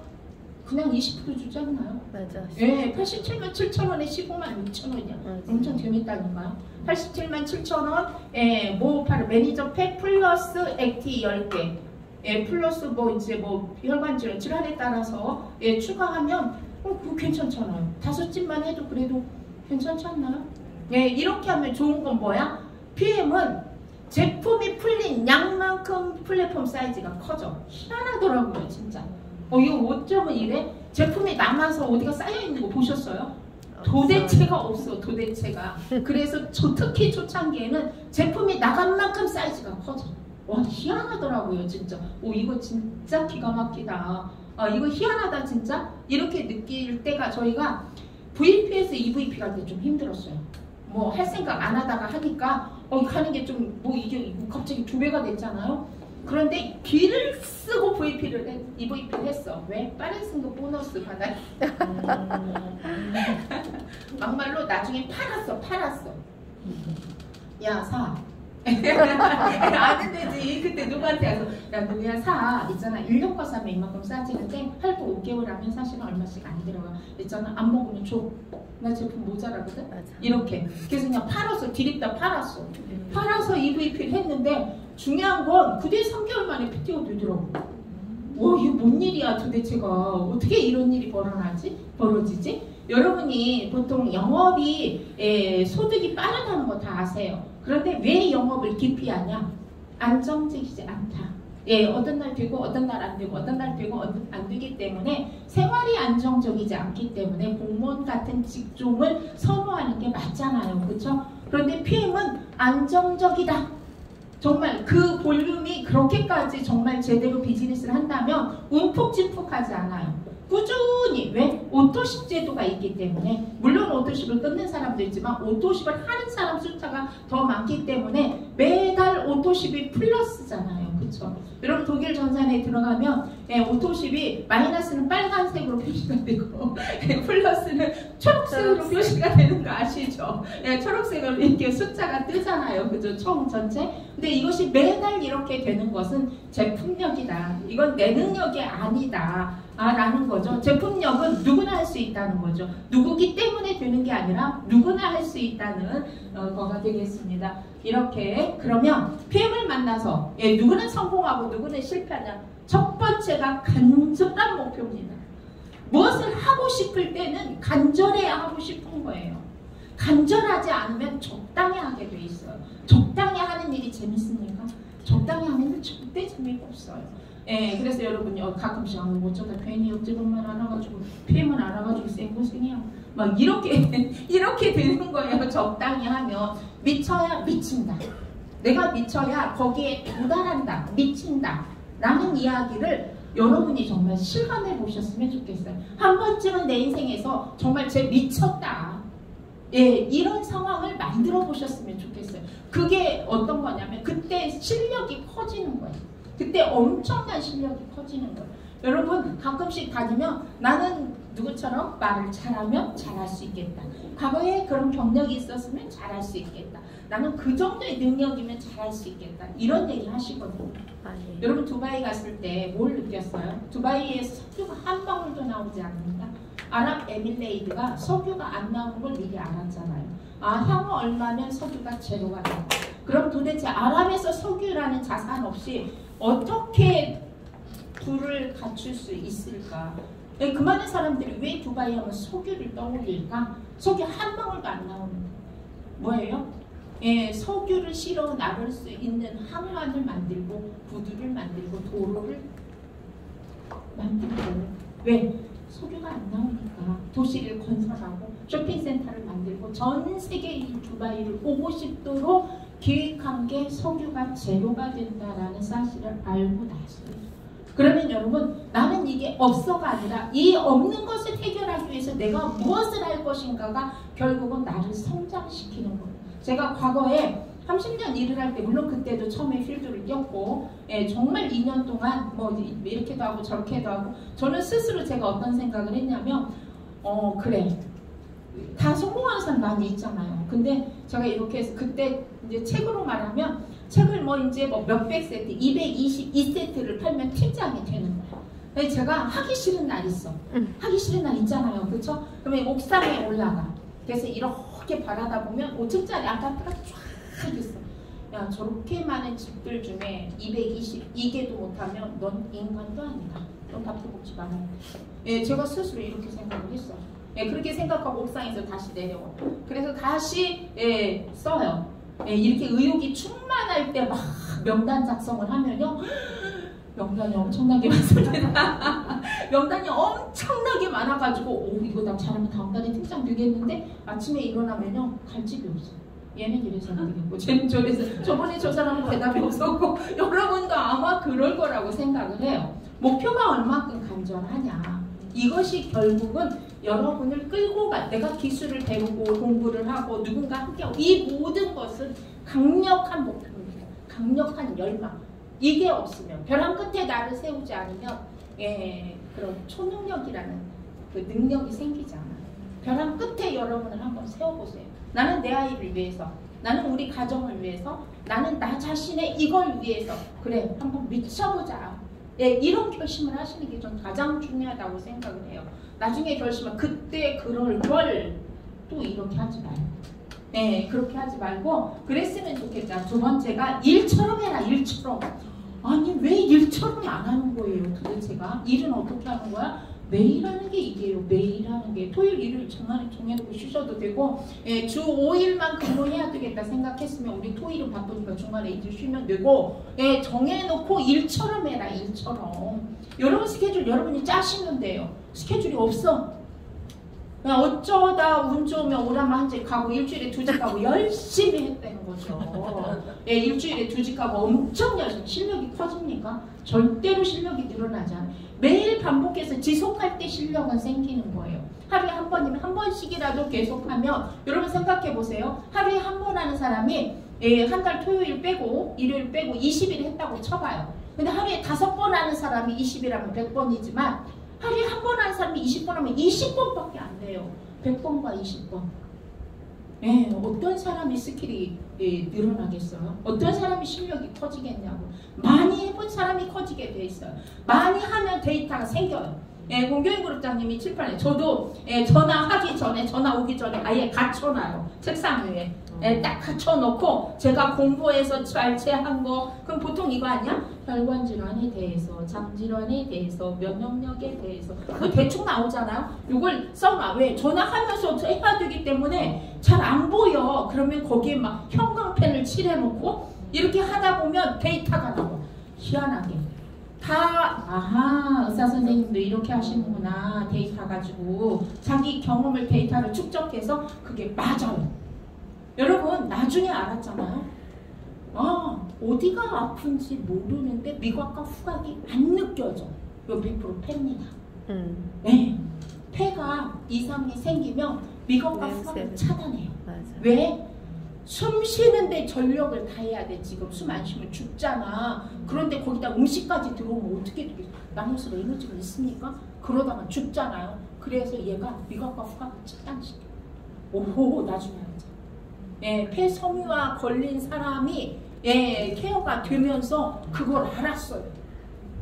그냥 20% 주지 않나요? 맞아. 87만 7천원에 15만 6천원이야. 엄청 재밌다니까요. 87만 7천원, 뭐 바로 매니저 팩 플러스 액티 10개, 플러스 뭐 이제 뭐 혈관 질환에 따라서 추가하면 그거 괜찮잖아요. 5집만 해도 그래도 괜찮지 않나요? 이렇게 하면 좋은 건 뭐야? PM은 제품이 풀린 양만큼 플랫폼 사이즈가 커져. 희한하더라고요, 진짜. 이거 5점은 이래? 제품이 남아서 어디가 쌓여있는 거 보셨어요? 도대체가 없어, 도대체가. 그래서 특히 초창기에는 제품이 나간 만큼 사이즈가 커져. 와, 희한하더라고요, 진짜. 이거 진짜 기가 막히다. 이거 희한하다, 진짜. 이렇게 느낄 때가 저희가 VP에서 EVP 갈 때 좀 힘들었어요. 뭐 할 생각 안 하다가 하니까 하는 게 좀 뭐 이게 갑자기 2배가 됐잖아요. 그런데 귀를 쓰고 EVP를 했어. 왜? 빠른 승급 보너스 받아. 막말로 나중에 팔았어. 야, 사. 아는 되지. 그때 누구한테 가서 야, 누구야 사. 있잖아. 1년거 사면 이만큼 싸지는데 할부 5개월 하면 사실은 얼마씩 안 들어가. 있잖아. 안 먹으면 줘. 나 제품 모자라거든. 맞아. 이렇게. 그래서 그냥 팔았어. 디립다 팔았어. 팔아서 EVP를 했는데 중요한 건 그대 3개월 만에 PTO 되더라고. 와, 이게 뭔 일이야 도대체가. 어떻게 이런 일이 벌어지지? 여러분이 보통 영업이 소득이 빠르다는 거 다 아세요. 그런데 왜 영업을 기피하냐? 안정적이지 않다. 어떤 날 되고 어떤 날 안 되고 어떤 날 되고 안 되기 때문에 생활이 안정적이지 않기 때문에 공무원 같은 직종을 선호하는 게 맞잖아요. 그렇죠? 그런데 PM은 안정적이다. 정말 그 볼륨이 그렇게까지 정말 제대로 비즈니스를 한다면 움푹짐푹하지 않아요. 꾸준히. 왜? 오토십 제도가 있기 때문에. 물론 오토십을 끊는 사람도 있지만 오토십을 하는 사람 숫자가 더 많기 때문에 매달 오토십이 플러스잖아요. 그쵸? 여러분 독일 전산에 들어가면 오토십이 마이너스는 빨간색으로 표시가 되고 플러스는 초록색으로 표시가 되는 거 아시죠? 초록색으로 이렇게 숫자가 뜨잖아요. 그죠? 총 전체. 근데 이것이 매달 이렇게 되는 것은 제품력이다. 이건 내 능력이 아니다. 라는 거죠. 제품력은 누구나 할 수 있다는 거죠. 누구기 때문에 되는 게 아니라 누구나 할 수 있다는 거가 되겠습니다. 이렇게 그러면 PM을 만나서 누구는 성공하고 누구는 실패하냐. 첫 번째가 간절한 목표입니다. 무엇을 하고 싶을 때는 간절해야 하고 싶은 거예요. 간절하지 않으면 적당히 하게 돼 있어요. 적당히 하는 일이 재밌습니까? 적당히 하는 일 절대 재미가 없어요. 그래서 여러분이 가끔씩 어쩌다 괜히 옆집만 알아가지고 PM은 알아가지고 생고생이야. 막 이렇게 되는 거예요. 적당히 하면 미쳐야 미친다. 내가 미쳐야 거기에 도달한다. 미친다. 라는 이야기를 여러분이 정말 실감해 보셨으면 좋겠어요. 한 번쯤은 내 인생에서 정말 제 미쳤다. 이런 상황을 만들어 보셨으면 좋겠어요. 그게 어떤 거냐면 그때 실력이 커지는 거예요. 그때 엄청난 실력이 커지는 거예요. 여러분 가끔씩 다니면 나는 누구처럼 말을 잘하면 잘할 수 있겠다. 과거에 그런 경력이 있었으면 잘할 수 있겠다. 나는 그 정도의 능력이면 잘할 수 있겠다. 이런 얘기 하시거든요. 여러분 두바이 갔을 때 뭘 느꼈어요? 두바이에서 석유가 한 방울도 나오지 않는다. 아랍에밀레이트가 석유가 안 나오는 걸 미리 알았잖아요. 향후 얼마면 석유가 제로가 된다. 그럼 도대체 아랍에서 석유라는 자산 없이 어떻게 부를 갖출 수 있을까? 그 많은 사람들이 왜 두바이 하면 석유를 떠올릴까? 석유 한 방울도 안 나오는데 뭐예요? 석유를 실어 나를 수 있는 항만을 만들고 부두를 만들고 도로를 만들고 왜? 석유가 안 나오니까 도시를 건설하고 쇼핑센터를 만들고 전 세계인 두바이를 오고 싶도록 기획한 게 석유가 제로가 된다라는 사실을 알고 났어요. 그러면 여러분 나는 이게 없어가 아니라 이 없는 것을 해결하기 위해서 내가 무엇을 할 것인가가 결국은 나를 성장시키는 거예요. 제가 과거에 30년 일을 할 때 물론 그때도 처음에 필드를 뛰었고 정말 2년 동안 뭐 이렇게도 하고 저렇게도 하고 저는 스스로 제가 어떤 생각을 했냐면 그래 다 성공하는 사람 많이 있잖아요. 근데 제가 이렇게 해서 그때 이제 책으로 말하면 책을 뭐 이제 뭐 몇백 세트 222세트를 팔면 팀장이 되는 거예요. 제가 하기 싫은 날 있어. 하기 싫은 날 있잖아요. 그렇죠? 그러면 옥상에 올라가. 그래서 이렇게 바라다 보면 5층짜리 아파트가 쫙 있어. 야 저렇게 많은 집들 중에 222개도 못하면 넌 인간도 아니다. 넌 밥도 먹지 마라. 제가 스스로 이렇게 생각을 했어요. 그렇게 생각하고 옥상에서 다시 내려와. 그래서 다시 써요. 이렇게 의욕이 충만할 때 막 명단 작성을 하면요. 명단이 엄청나게 많습니다. 명단이 엄청나게 많아가지고 이거 나 잘하면 다음 달에 팀장 되겠는데 아침에 일어나면요. 갈 집이 없어. 얘는 이래서 안 되겠고 쟤는 저래서 저번에 저 사람은 대답이 없었고 여러분도 아마 그럴 거라고 생각을 해요. 목표가 얼마큼 간절하냐. 이것이 결국은 여러분을 끌고 가. 내가 기술을 배우고 공부를 하고 누군가 함께하고 이 모든 것은 강력한 목표입니다. 강력한 열망. 이게 없으면 벼랑 끝에 나를 세우지 않으면 그런 초능력이라는 그 능력이 생기지 않아요. 벼랑 끝에 여러분을 한번 세워보세요. 나는 내 아이를 위해서, 나는 우리 가정을 위해서, 나는 나 자신의 이걸 위해서 그래 한번 미쳐보자. 이런 결심을 하시는 게 전 가장 중요하다고 생각을 해요. 나중에 결심은 그때 그럴 걸 또 이렇게 하지 말고 그렇게 하지 말고 그랬으면 좋겠다. 두 번째가 일처럼 해라. 일처럼. 아니 왜 일처럼 안 하는 거예요 도대체가? 일은 어떻게 하는 거야? 매일 하는 게 이게요. 매일 하는 게. 토요일 일요일 정말 정해놓고 쉬셔도 되고 주 5일만 근무해야 되겠다 생각했으면 우리 토요일은 바쁘니까 중간에 이틀 쉬면 되고 정해놓고 일처럼 해라. 일처럼. 여러분 스케줄 여러분이 짜시면 돼요. 스케줄이 없어. 그냥 어쩌다 운 좋으면 오라면 한 집 가고 일주일에 2집 가고 열심히 했다는 거죠. 예, 일주일에 2집 가고 엄청 열심히. 실력이 커집니까? 절대로 실력이 늘어나지 않아요. 매일 반복해서 지속할 때 실력은 생기는 거예요. 하루에 한 번이면 한 번씩이라도 계속하면 여러분 생각해 보세요. 하루에 한 번 하는 사람이 한 달 토요일 빼고 일요일 빼고 20일 했다고 쳐봐요. 근데 하루에 5번 하는 사람이 20이라면 100번이지만 하루에 한 번 하는 사람이 20번 하면 20번밖에 안 돼요. 100번과 20번. 어떤 사람이 스킬이 늘어나겠어요? 어떤 사람이 실력이 커지겠냐고. 많이 해본 사람이 커지게 돼 있어요. 많이 하면 데이터가 생겨요. 공교육그룹장님이 칠판에 저도 전화하기 전에 전화 오기 전에 아예 갖춰놔요. 책상 위에 딱 갖춰놓고 제가 공부해서 발췌한 거 그럼 보통 이거 아니야? 혈관질환에 대해서 장질환에 대해서 면역력에 대해서 그거 대충 나오잖아요. 이걸 써놔. 왜? 전화하면서 해야 되기 때문에 잘 안 보여. 그러면 거기에 막 형광펜을 칠해놓고 이렇게 하다 보면 데이터가 나와. 희한하게 아하, 의사 선생님도 이렇게 하시는구나. 데이터 가지고 자기 경험을 데이터를 축적해서 그게 맞아요. 여러분 나중에 알았잖아요. 어디가 아픈지 모르는데 미각과 후각이 안 느껴져. 이거 100% 폐입니다. 네, 폐가 이상이 생기면 미각과 후각을 차단해요. 맞아. 왜? 숨 쉬는데 전력을 다해야 돼. 지금 숨 안 쉬면 죽잖아. 그런데 거기다 음식까지 들어오면 어떻게 되겠어? 나무스로 에너지가 있습니까? 그러다가 죽잖아요. 그래서 얘가 미각과 후각을 차단시켜. 오호, 나중에 알았죠. 폐 섬유화 걸린 사람이 케어가 되면서 그걸 알았어요.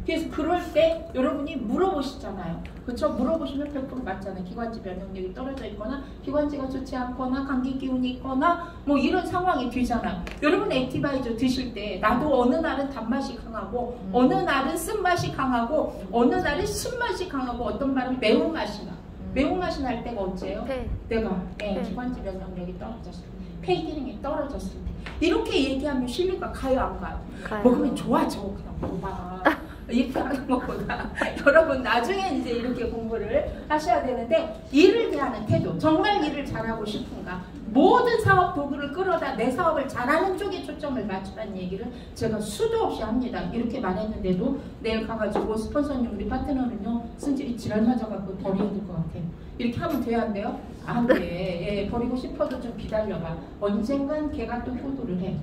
그래서 그럴 때 여러분이 물어보시잖아요. 그렇죠? 물어보시면 100% 맞잖아요. 기관지 면역력이 떨어져 있거나 기관지가 좋지 않거나 감기 기운이 있거나 뭐 이런 상황이 되잖아요. 여러분 액티바이저 드실 때 나도 어느 날은 단맛이 강하고 어느 날은 쓴맛이 강하고 어느 날은 신맛이 강하고 어떤 날은 매운맛이 나. 매운맛이 날 때가 언제예요? 내가 기관지 면역력이 떨어졌을 때, 폐 기능이 떨어졌을 때. 이렇게 얘기하면 신뢰가 가요 안 가요? 먹으면 좋아져. 그냥 먹어봐. 이렇게 하는 것보다 여러분 나중에 이제 이렇게 공부를 하셔야 되는데 일을 대하는 태도, 정말 일을 잘하고 싶은가, 모든 사업 도구를 끌어다 내 사업을 잘하는 쪽에 초점을 맞추라는 얘기를 제가 수도 없이 합니다. 이렇게 말했는데도 내일 가가지고 스폰서님 우리 파트너는요 승질이 지랄 맞아갖고 버려야 될 것 같아요. 이렇게 하면 돼야 안 돼요? 안 돼. 버리고 싶어도 좀 기다려봐. 언젠간 걔가 또 효도를 해.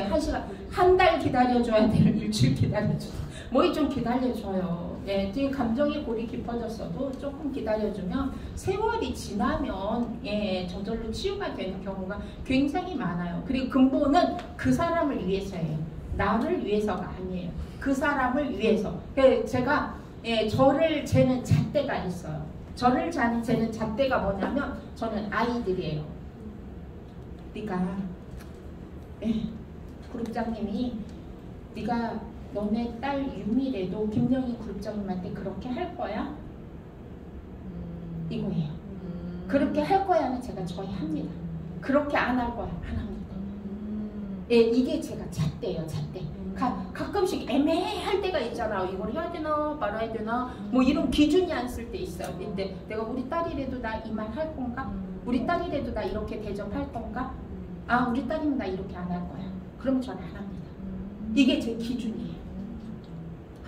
1시간, 한 달 기다려줘야 돼요. 일주일 기다려줘. 뭐 좀 기다려줘요. 지금 감정이 골이 깊어졌어도 조금 기다려주면 세월이 지나면 저절로 치유가 되는 경우가 굉장히 많아요. 그리고 근본은 그 사람을 위해서예요. 나를 위해서가 아니에요. 그 사람을 위해서. 제가 저를 재는 잣대가 있어요. 저를 재는 잣대가 뭐냐면 저는 아이들이에요. 그러니까 그룹장님이 네가 너네 딸 유미래도 김영희 그룹장님한테 그렇게 할 거야? 이거예요. 그렇게 할 거야는 제가 저희 합니다. 그렇게 안 할 거야 안 합니다. 이게 제가 잣대예요. 잣대. 가끔씩 애매할 때가 있잖아요. 이걸 해야 되나 말아야 되나 뭐 이런 기준이 안 쓸 때 있어요. 근데 내가 우리 딸이라도 나 이 말 할 건가? 우리 딸이라도 나 이렇게 대접할 건가? 우리 딸이면 나 이렇게 안 할 거야. 그럼 저는 안 합니다. 이게 제 기준이에요.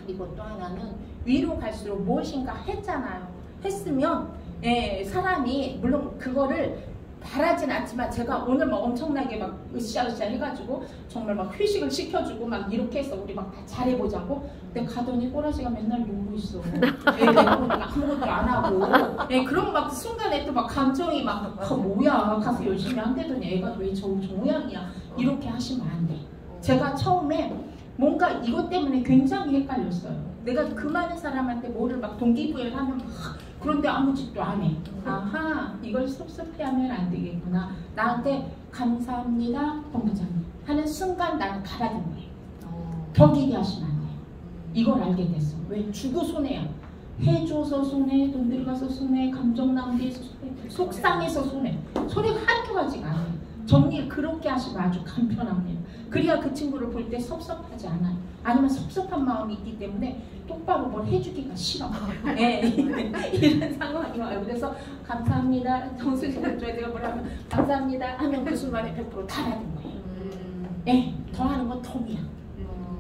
그리고 또 하나는 위로 갈수록 무엇인가 했잖아요. 했으면 사람이 물론 그거를 바라진 않지만 제가 오늘 막 엄청나게 막 으쌰으쌰 해가지고 정말 막 회식을 시켜주고 막 이렇게 해서 우리 막 다 잘해보자고. 근데 가더니 꼬라지가 맨날 놀고 있어. 내가 아무것도 안 하고. 그럼 막 순간에 또 막 감정이 막 뭐야 가서 열심히 한다더니 애가 왜 저 모양이야. 이렇게 하시면 안 돼. 제가 처음에 뭔가 이것 때문에 굉장히 헷갈렸어요. 내가 그 많은 사람한테 뭐를 막 동기부여를 하면 막 그런데 아무 짓도 안 해. 아하, 이걸 섭섭해하면 안 되겠구나. 나한테 감사합니다 본부장님 하는 순간 나는 가라든 거예요. 더 길게 하시면 안 돼요. 이걸 알게 됐어. 왜? 주고 손해야. 해줘서 손해, 돈 들어가서 손해, 감정 낭비해서 손해, 속상해서 손해. 손해가 한두 가지가 아니에요. 정리 그렇게 하시면 아주 간편합니다. 그래야 그 친구를 볼 때 섭섭하지 않아요. 아니면 섭섭한 마음이 있기 때문에 똑바로 뭘 해주기가 싫어. 네, 이런 상황이 와요. 그래서 감사합니다. 정수님을 줘야 내가 뭐라면 감사합니다 하면 그 순간에 100% 다 받은 거예요. 네, 더 하는 건 덤이야.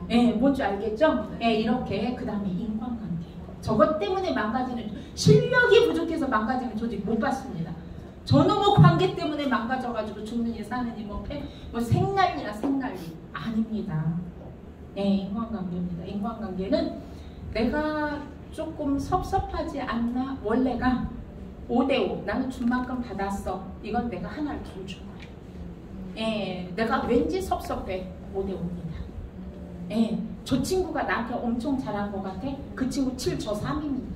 네, 뭔지 알겠죠? 네, 이렇게 그 다음에 인간관계. 저것 때문에 망가지는, 실력이 부족해서 망가지는 조직 못 봤습니다. 저는 뭐 관계 때문에 망가져가지고 죽느니 사느니 뭐 생난리나 생난리 아닙니다. 네, 인간관계입니다. 인간관계는 내가 조금 섭섭하지 않나. 원래가 5대5 나는 준 만큼 받았어. 이건 내가 하나를 더 준 거야. 예, 내가 왠지 섭섭해. 5대5입니다. 예, 저 친구가 나한테 엄청 잘한 것 같아. 그 친구 7, 저 3입니다.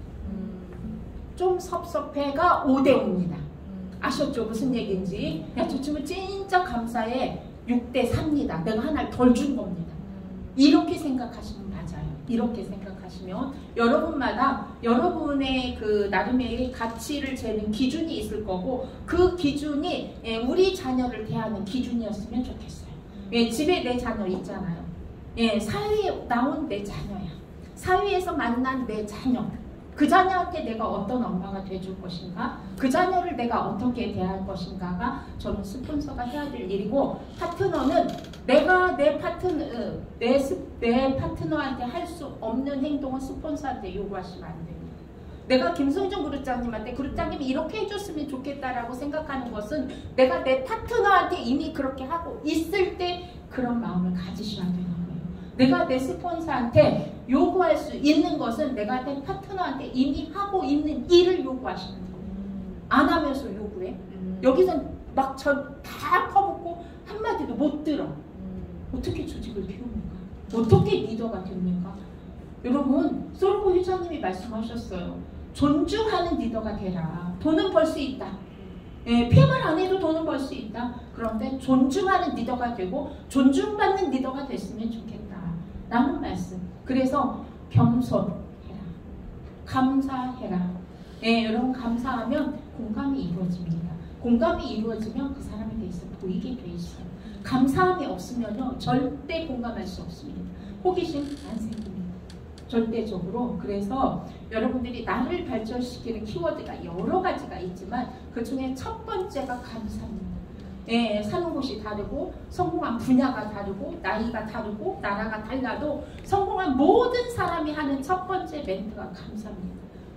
좀 섭섭해가 5대5입니다. 아셨죠? 무슨 얘기인지. 야, 저 친구 진짜 감사해. 6대3입니다. 내가 하나를 덜 준 겁니다. 이렇게 생각하시면 맞아요. 이렇게 생각하시면 여러분마다 여러분의 그 나름의 가치를 재는 기준이 있을 거고, 그 기준이 우리 자녀를 대하는 기준이었으면 좋겠어요. 집에 내 자녀 있잖아요. 사회에 나온 내 자녀야. 사회에서 만난 내 자녀. 그 자녀한테 내가 어떤 엄마가 돼줄 것인가, 그 자녀를 내가 어떻게 대할 것인가가 저는 스폰서가 해야 될 일이고, 파트너는 내가 내 파트너한테 할 수 없는 행동은 스폰서한테 요구하시면 안 됩니다. 내가 김성준 그룹장님한테 그룹장님이 이렇게 해줬으면 좋겠다라고 생각하는 것은 내가 내 파트너한테 이미 그렇게 하고 있을 때 그런 마음을 가지셔야 되는 거예요. 내가 내 스폰서한테 요구할 수 있는 것은 내가 내 파트너한테 이미 하고 있는 일을 요구하시는 거예요. 안 하면서 요구해. 여기선 막 다 퍼붓고 한마디도 못 들어. 어떻게 조직을 키웁니까? 어떻게 리더가 됩니까? 여러분, 솔로 회장님이 말씀하셨어요. 존중하는 리더가 되라. 돈은 벌 수 있다. 폐업을 안 해도 돈은 벌 수 있다. 그런데 존중하는 리더가 되고 존중받는 리더가 됐으면 좋겠다 라는 말씀. 그래서 겸손해라. 감사해라. 여러분, 감사하면 공감이 이루어집니다. 공감이 이루어지면 그 사람에 대해서 보이게 돼 있어요. 감사함이 없으면요 절대 공감할 수 없습니다. 호기심 안 생깁니다. 절대적으로. 그래서 여러분들이 나를 발전시키는 키워드가 여러 가지가 있지만 그 중에 첫 번째가 감사입니다. 사는 곳이 다르고 성공한 분야가 다르고 나이가 다르고 나라가 달라도 성공한 모든 사람이 하는 첫 번째 멘트가 감사입니다.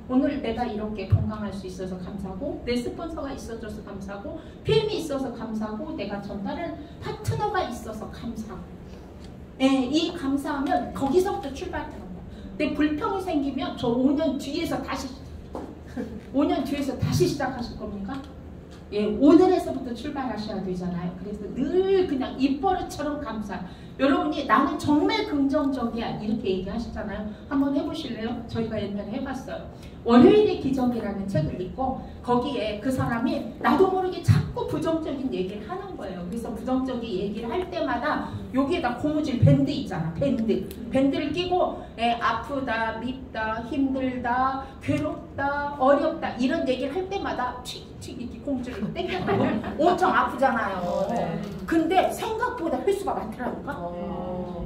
오늘 내가 이렇게 건강할 수 있어서 감사하고, 내 스폰서가 있어줘서 감사하고, PM이 있어서 감사하고, 내가 전달하는 파트너가 있어서 감사하고. 이 감사하면 거기서부터 출발하는 거예요. 내 불평이 생기면 저 5년 뒤에서 다시 시작하실 겁니까? 오늘에서부터 출발하셔야 되잖아요. 그래서 늘 그냥 입버릇처럼 감사. 여러분이 나는 정말 긍정적이야 이렇게 얘기하시잖아요. 한번 해보실래요? 저희가 옛날에 해봤어요. 월요일의 기적이라는 책을 읽고 거기에 그 사람이 나도 모르게 자꾸 부정적인 얘기를 하는 거예요. 그래서 부정적인 얘기를 할 때마다 여기에다 고무줄 밴드 있잖아. 밴드를 끼고 아프다, 밉다, 힘들다, 괴롭다, 어렵다 이런 얘기를 할 때마다 칙칙 이렇게 고무줄을 땡겼다고 엄청 아프잖아요. 근데 생각보다 횟수가 많더라고요.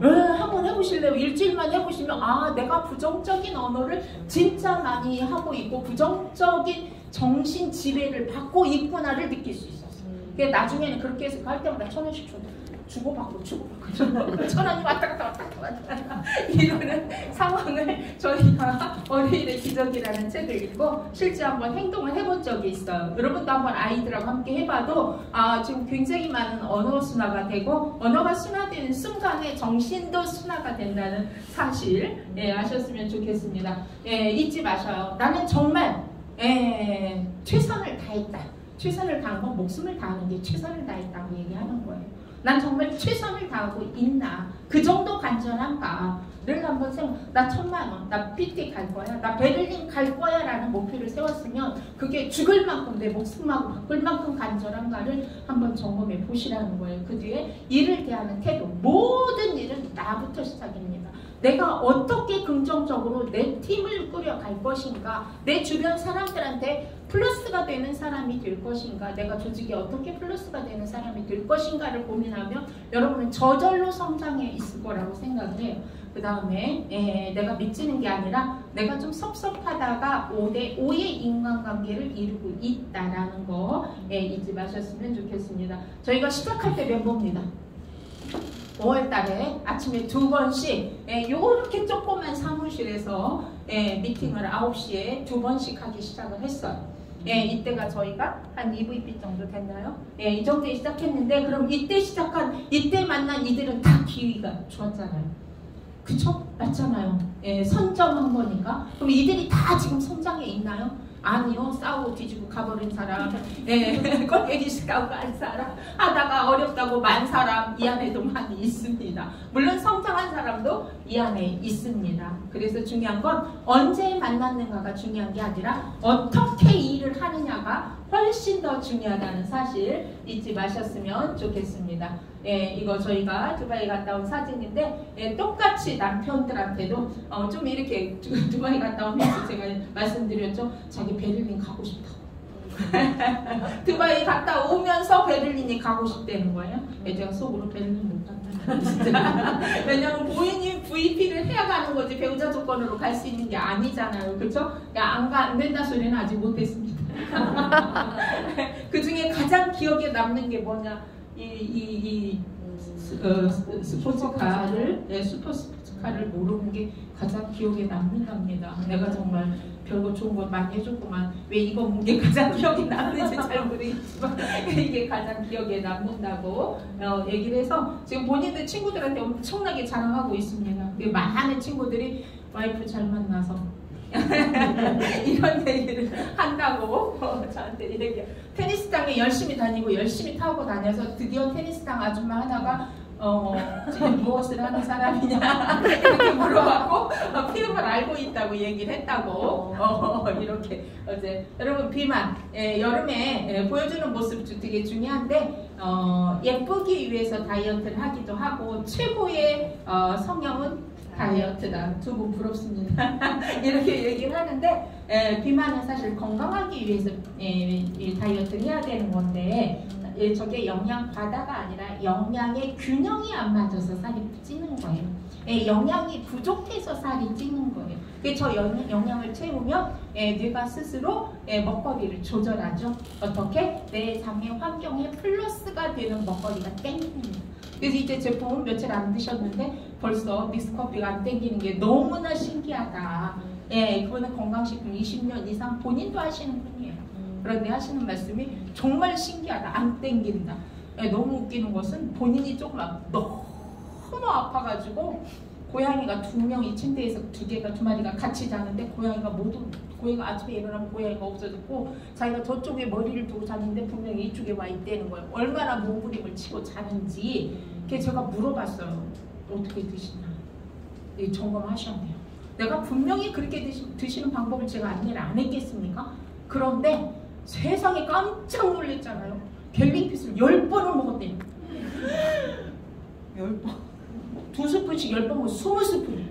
한번 해보실래요? 일주일만 해보시면 아, 내가 부정적인 언어를 진짜 많이 하고 있고 부정적인 정신 지배를 받고 있구나를 느낄 수 있었어요. 나중에는 그렇게 해서 할 때마다 1,000원씩 주고받고 1,000원이 왔다 갔다 이러는 상황을 저희가 월요일의 기적이라는 책을 읽고 실제 한번 행동을 해본 적이 있어요. 여러분도 한번 아이들하고 함께 해봐도 지금 굉장히 많은 언어 순화가 되고 언어가 순화되는 순간에 정신도 순화가 된다는 사실 아셨으면 좋겠습니다. 잊지 마셔요. 나는 정말 최선을 다했다. 최선을 다한 건 목숨을 다하는 게 최선을 다했다고 얘기하는 거예요. 난 정말 최선을 다하고 있나? 그 정도 간절한가?를 한번 나 1,000만 원, 나 PT 갈 거야, 나 베를린 갈 거야 라는 목표를 세웠으면 그게 죽을 만큼 내 목숨하고 바꿀 만큼 간절한가를 한번 점검해 보시라는 거예요. 그 뒤에 일을 대하는 태도, 모든 일은 나부터 시작입니다. 내가 어떻게 긍정적으로 내 팀을 꾸려갈 것인가, 내 주변 사람들한테 플러스가 되는 사람이 될 것인가, 내가 조직에 어떻게 플러스가 되는 사람이 될 것인가를 고민하면 여러분은 저절로 성장해 있을 거라고 생각을 해요. 그 다음에 내가 미치는 게 아니라 내가 좀 섭섭하다가 5대5의 인간관계를 이루고 있다라는 거 잊지 마셨으면 좋겠습니다. 저희가 시작할 때 멤버입니다. 5월달에 아침에 2번씩 요렇게 조그만 사무실에서 미팅을 9시에 2번씩 하기 시작을 했어요. 이때가 저희가 한 EVP 정도 됐나요? 이 정도에 시작했는데, 그럼 이때 만난 이들은 다 기회가 좋았잖아요. 그쵸? 맞잖아요. 선점한 거니까. 그럼 이들이 다 지금 성장해 있나요? 아니요. 싸우고 뒤지고 가버린 사람, 꼴배기 싫다고 간 사람, 하다가 어렵다고 만 사람 이 안에도 많이 있습니다. 물론 성장한 사람도 이 안에 있습니다. 그래서 중요한 건 언제 만났는가가 중요한 게 아니라 어떻게 일을 하느냐가 훨씬 더 중요하다는 사실 잊지 마셨으면 좋겠습니다. 이거 저희가 두바이 갔다 온 사진인데, 똑같이 남편들한테도 좀 이렇게 두바이 갔다 오면서 제가 말씀드렸죠. 자기 베를린 가고 싶다고. 두바이 갔다 오면서 베를린이 가고 싶다는 거예요. 제가 속으로 베를린 못 간다. 진짜. 왜냐면 부인이 VP를 해야 가는 거지 배우자 조건으로 갈 수 있는 게 아니잖아요. 그렇죠? 안 된다 소리는 아직 못 했습니다. 그 중에 가장 기억에 남는 게 뭐냐? 스포츠카를 슈퍼스포츠카를 모르는 게 가장 기억에 남는답니다. 내가 정말 별거 좋은 걸 많이 해줬구만. 왜 이거 본 게 가장 기억에 남는지 잘 모르겠지만 이게 가장 기억에 남는다고 얘기를 해서 지금 본인들 친구들한테 엄청나게 자랑하고 있습니다. 많은 친구들이 와이프 잘 만나서 이런 얘기를 한다고 저한테 얘기해요. 테니스장에 열심히 다니고 열심히 타고 다녀서 드디어 테니스장 아줌마 하나가 지금 무엇을 하는 사람이냐 이렇게 물어봤고 피움을 알고 있다고 얘기를 했다고 이렇게 어제 여러분 비만 여름에 보여주는 모습 되게 중요한데 예쁘기 위해서 다이어트를 하기도 하고 최고의 성형은 다이어트다. 두 분 부럽습니다. 이렇게 얘기를 하는데 비만은 사실 건강하기 위해서 다이어트를 해야 되는 건데 저게 영양 과다가 아니라 영양의 균형이 안 맞아서 살이 찌는 거예요. 영양이 부족해서 살이 찌는 거예요. 저 영양을 채우면 뇌가 스스로 먹거리를 조절하죠. 어떻게? 내 장의 환경에 플러스가 되는 먹거리가 땡깁니다. 그래서 이제 제품 며칠 안 드셨는데 벌써 믹스커피가 안 땡기는 게 너무나 신기하다. 그분은 건강식품 20년 이상 본인도 하시는 분이에요. 그런데 하시는 말씀이 정말 신기하다. 안 땡긴다. 너무 웃기는 것은 본인이 조금 너무 아파가지고 고양이가 2명이 침대에서 2마리가 같이 자는데 고양이가 아침에 일어나면 고양이가 없어졌고 자기가 저쪽에 머리를 두고 자는데 분명히 이쪽에 와 있다는 거예요. 얼마나 몸부림을 치고 자는지 제가 물어봤어요. 어떻게 드시나? 점검하셔야 돼요. 내가 분명히 그렇게 드시는 방법을 제가 안내를 안 했겠습니까? 그런데 세상에 깜짝 놀랐잖아요. 갤링핏을 10번을 먹었대요. 10번. 2스푼씩 10번 먹고 20스푼.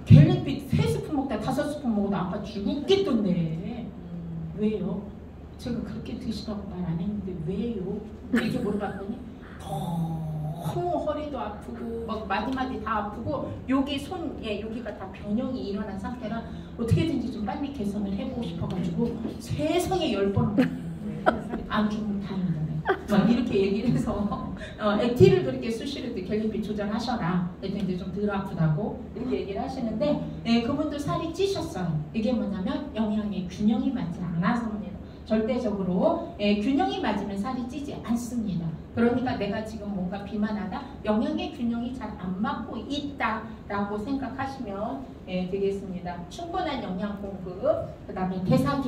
갤링핏 3스푼 먹다 5스푼 먹어도 아빠 죽겠던데. 왜요? 제가 그렇게 드시라고 말 안 했는데 왜요? 이렇게 물어봤더니 너무 허리도 아프고 막 마디마디 다 아프고 여기 여기가 다 변형이 일어난 상태라 어떻게든지 좀 빨리 개선을 해보고 싶어가지고 세상에 10번 안 죽으면 다행이다. 막 이렇게 얘기를 해서 액티를 그렇게 수시로 갤링핏 조절하셔라. 이제 좀 덜 아프다고 이렇게 얘기를 하시는데 그분도 살이 찌셨어요. 이게 뭐냐면 영양의 균형이 맞지 않아서입니다. 절대적으로 균형이 맞으면 살이 찌지 않습니다. 그러니까 내가 지금 뭔가 비만하다, 영양의 균형이 잘 안 맞고 있다라고 생각하시면 되겠습니다. 충분한 영양 공급, 그 다음에 대사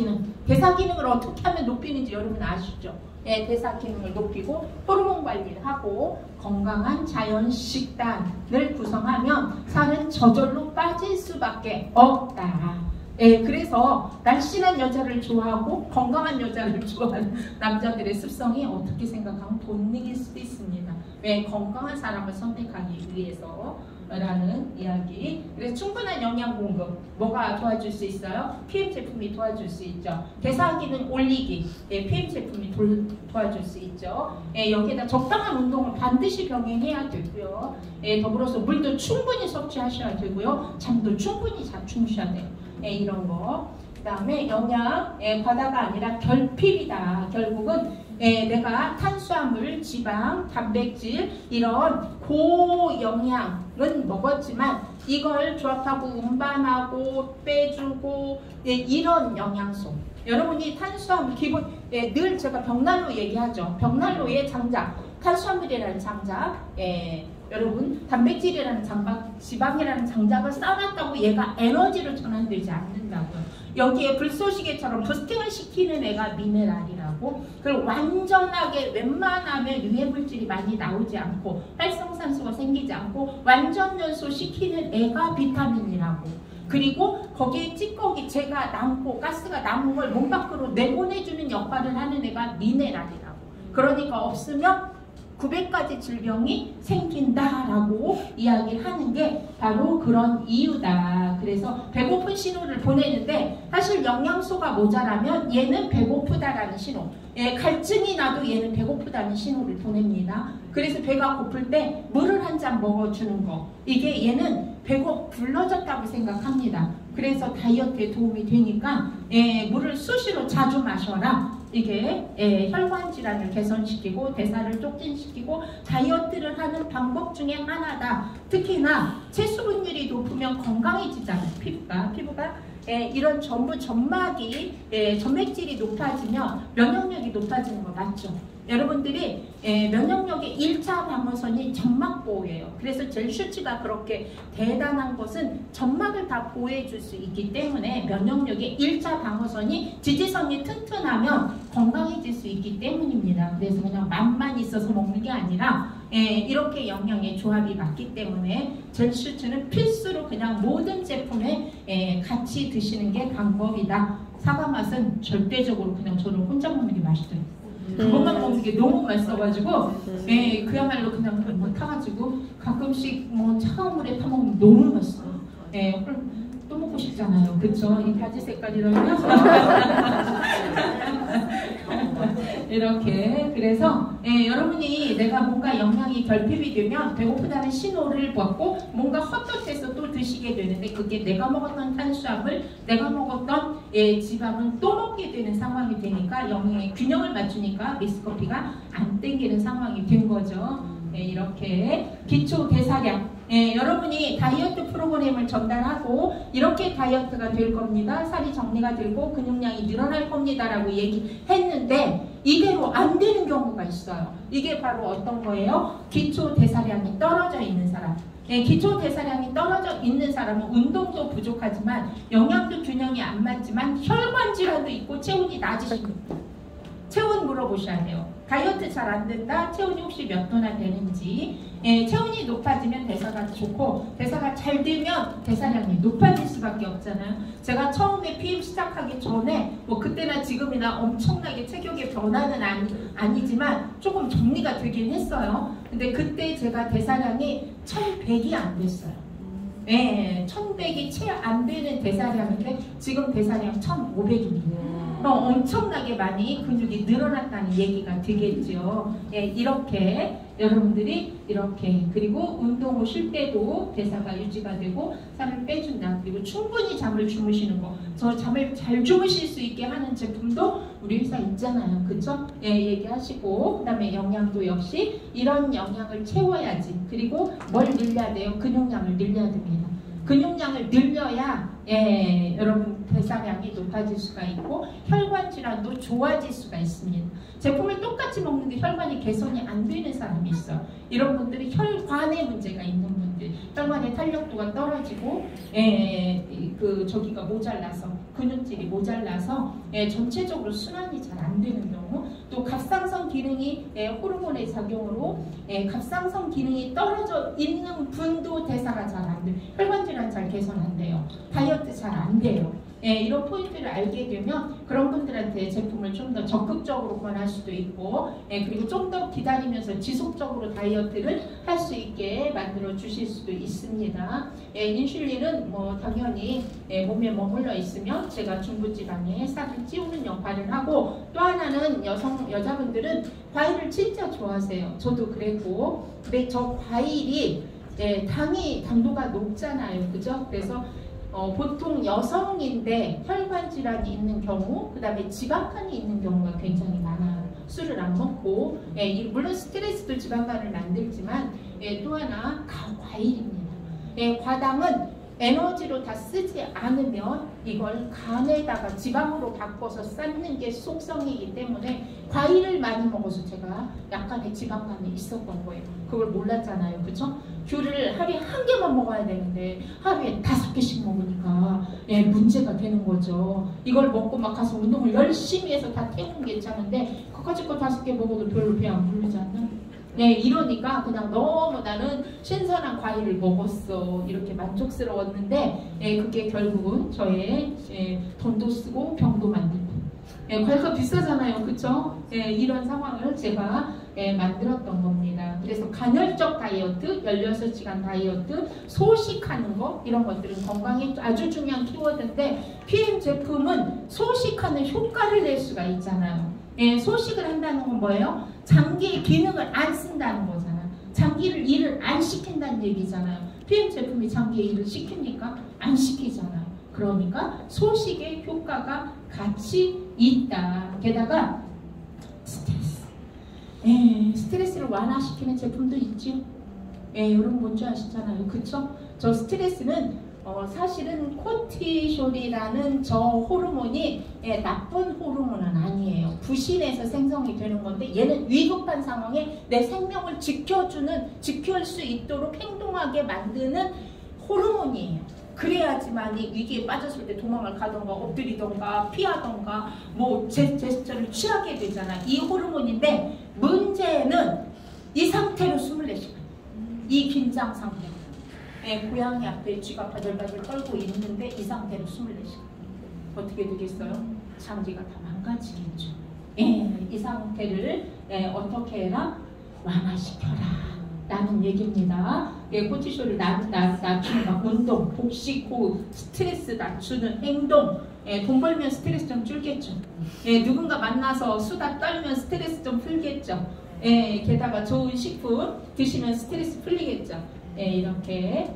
기능을 어떻게 하면 높이는지 여러분 아시죠? 대사 기능을 높이고 호르몬 관리를 하고 건강한 자연 식단을 구성하면 살은 저절로 빠질 수밖에 없다. 그래서 날씬한 여자를 좋아하고 건강한 여자를 좋아하는 남자들의 습성이 어떻게 생각하면 본능일 수도 있습니다. 왜 건강한 사람을 선택하기 위해서 라는 이야기. 그래서 충분한 영양 공급 뭐가 도와줄 수 있어요? PM 제품이 도와줄 수 있죠. 대사 기능 올리기 PM 제품이 도와줄 수 있죠. 여기에다 적당한 운동을 반드시 병행해야 되고요. 더불어서 물도 충분히 섭취하셔야 되고요. 잠도 충분히 주무셔야 돼요. 이런 거. 그 다음에 영양 과다가 아니라 결핍이다. 결국은 내가 탄수화물, 지방, 단백질 이런 고영양은 먹었지만 이걸 조합하고 운반하고 빼주고 이런 영양소. 여러분이 탄수화물 기본 늘 제가 벽난로 얘기하죠. 벽난로의 장작, 탄수화물이라는 장작, 여러분 단백질이라는 장작, 지방이라는 장작을 쌓아놨다고 얘가 에너지로 전환되지 않는다고요. 여기에 불쏘시개처럼 부스팅을 시키는 애가 미네랄이라고. 그리고 완전하게 웬만하면 유해물질이 많이 나오지 않고 활성산소가 생기지 않고 완전 연소 시키는 애가 비타민이라고. 그리고 거기에 찌꺼기, 재가 남고 가스가 남은 걸 몸 밖으로 내보내주는 역할을 하는 애가 미네랄이라고. 그러니까 없으면 900가지 질병이 생긴다라고 이야기를 하는 게 바로 그런 이유다. 그래서 배고픈 신호를 보내는데 사실 영양소가 모자라면 얘는 배고프다라는 신호, 갈증이 나도 얘는 배고프다는 신호를 보냅니다. 그래서 배가 고플 때 물을 한 잔 먹어주는 거, 이게 얘는 불러졌다고 생각합니다. 그래서 다이어트에 도움이 되니까 물을 수시로 자주 마셔라. 이게 혈관 질환을 개선시키고 대사를 촉진시키고 다이어트를 하는 방법 중에 하나다. 특히나 체수분율이 높으면 건강해지잖아요. 피부가 이런 전부 점막이 점맥질이 높아지면 면역력이 높아지는 거 맞죠? 여러분들이 면역력의 1차 방어선이 점막보호예요. 그래서 젤슈츠가 그렇게 대단한 것은 점막을 다 보호해 줄 수 있기 때문에 면역력의 1차 방어선이 지지선이 튼튼하면 건강해질 수 있기 때문입니다. 그래서 그냥 맛만 있어서 먹는 게 아니라 이렇게 영양의 조합이 맞기 때문에 젤슈츠는 필수로 그냥 모든 제품에 같이 드시는 게 방법이다. 사과 맛은 절대적으로 그냥 저는 혼자 먹는 게 맛있더라고요. 그것만 먹는 게 너무 맛있어가지고 그야말로 그냥 뭐 타가지고 가끔씩 뭐 차가운 물에 타먹으면 너무 맛있어요. 또 먹고 싶잖아요. 그쵸? 이 바지 색깔이라면 이렇게. 그래서 여러분이 내가 뭔가 영양이 결핍이 되면 배고프다는 신호를 받고 뭔가 헛헛해서 또 드시게 되는데 그게 내가 먹었던 탄수화물, 내가 먹었던 지방은 또 먹게 되는 상황이 되니까 영양의 균형을 맞추니까 믹스커피가 안 땡기는 상황이 된 거죠. 이렇게 기초 대사량, 여러분이 다이어트 프로그램을 전달하고 이렇게 다이어트가 될 겁니다. 살이 정리가 되고 근육량이 늘어날 겁니다 라고 얘기했는데 이대로 안 되는 경우가 있어요. 이게 바로 어떤 거예요? 기초 대사량이 떨어져 있는 사람. 기초 대사량이 떨어져 있는 사람은 운동도 부족하지만 영양도 균형이 안 맞지만 혈관 질환도 있고 체온이 낮으십니다. 체온 물어보셔야 돼요. 다이어트 잘 안 된다. 체온이 혹시 몇 도나 되는지. 체온이 높아지면 대사가 좋고 대사가 잘 되면 대사량이 높아질 수밖에 없잖아요. 제가 처음에 PM 시작하기 전에 뭐 그때나 지금이나 엄청나게 체격의 변화는 아니지만 조금 정리가 되긴 했어요. 근데 그때 제가 대사량이 1100이 안 됐어요. 1100이 채 안 되는 대사량인데 지금 대사량 1500입니다. 엄청나게 많이 근육이 늘어났다는 얘기가 되겠죠. 이렇게 여러분들이 이렇게, 그리고 운동 후 쉴 때도 대사가 유지가 되고 살을 빼준다. 그리고 충분히 잠을 주무시는 거, 저 잠을 잘 주무실 수 있게 하는 제품도 우리 회사 있잖아요. 그쵸? 얘기하시고, 그 다음에 영양도 역시 이런 영양을 채워야지. 그리고 뭘 늘려야 돼요? 근육량을 늘려야 됩니다. 근육량을 늘려야 여러분 대사량이 높아질 수가 있고 혈관 질환도 좋아질 수가 있습니다. 제품을 똑같이 먹는데 혈관이 개선이 안 되는 사람이 있어요. 이런 분들이 혈관에 문제가 있는 분들, 혈관의 탄력도가 떨어지고 저기가 모자라서, 근육질이 모자라서 전체적으로 순환이 잘 안 되는 경우, 또 갑상선 기능이 호르몬의 작용으로 갑상선 기능이 떨어져 있는 분도 대사가 잘 안 돼요. 혈관 질환 잘 개선 안 돼요. 다이어트 잘 안 돼요. 이런 포인트를 알게 되면 그런 분들한테 제품을 좀 더 적극적으로 권할 수도 있고, 그리고 좀 더 기다리면서 지속적으로 다이어트를 할 수 있게 만들어 주실 수도 있습니다. 인슐린은 뭐 당연히 몸에 머물러 있으면 제가 중부지방에 살을 찌우는 역할을 하고, 또 하나는 여자분들은 과일을 진짜 좋아하세요. 저도 그랬고, 근데 저 과일이 당도가 높잖아요, 그죠? 그래서 보통 여성인데 혈관 질환이 있는 경우, 그 다음에 지방간이 있는 경우가 굉장히 많아요. 술을 안 먹고, 물론 스트레스도 지방간을 만들지만, 또 하나 과일입니다. 과당은 에너지로 다 쓰지 않으면 이걸 간에다가 지방으로 바꿔서 쌓는 게 속성이기 때문에 과일을 많이 먹어서 제가 약간의 지방간이 있었던 거예요. 그걸 몰랐잖아요, 그쵸? 귤을 하루에 한 개만 먹어야 되는데 하루에 5개씩 먹으니까 문제가 되는 거죠. 이걸 먹고 막 가서 운동을 열심히 해서 다 태우면 괜찮은데 그까짓 거 5개 먹어도 별로 배 안 부르지 않나? 이러니까 그냥 너무 나는 신선한 과일을 먹었어, 이렇게 만족스러웠는데 그게 결국은 저의 돈도 쓰고 병도 만들고, 과일값 비싸잖아요, 그쵸? 이런 상황을 제가 만들었던 겁니다. 그래서 간헐적 다이어트, 16시간 다이어트, 소식하는 거, 이런 것들은 건강에 아주 중요한 키워드인데, PM 제품은 소식하는 효과를 낼 수가 있잖아요. 소식을 한다는 건 뭐예요? 장기의 기능을 안 쓴다는 거잖아요. 장기를 일을 안 시킨다는 얘기잖아요. PM 제품이 장기의 일을 시킵니까? 안 시키잖아요. 그러니까 소식의 효과가 같이 있다. 게다가 스트레스를 완화시키는 제품도 있죠. 여러분 뭔지 아시잖아요, 그쵸? 저 스트레스는 사실은 코티솔이라는 저 호르몬이 나쁜 호르몬은 아니에요. 부신에서 생성이 되는 건데, 얘는 위급한 상황에 내 생명을 지킬 수 있도록 행동하게 만드는 호르몬이에요. 그래야지만 이 위기에 빠졌을 때 도망을 가던가 엎드리던가 피하던가 뭐 제스처를 취하게 되잖아. 이 호르몬인데, 문제는 이 상태로 24시간, 이 긴장 상태로 고양이 앞에 쥐가 바들바들 떨고 있는데 이 상태로 24시간 어떻게 되겠어요? 장기가 다 망가지겠죠. 이 상태를 어떻게 해라? 완화시켜라 라는 얘기입니다. 코티솔을 낮추는 운동, 복식, 호흡, 스트레스 낮추는 행동, 돈 벌면 스트레스 좀 줄겠죠. 누군가 만나서 수다 떨면 스트레스 좀 풀겠죠. 게다가 좋은 식품 드시면 스트레스 풀리겠죠. 이렇게.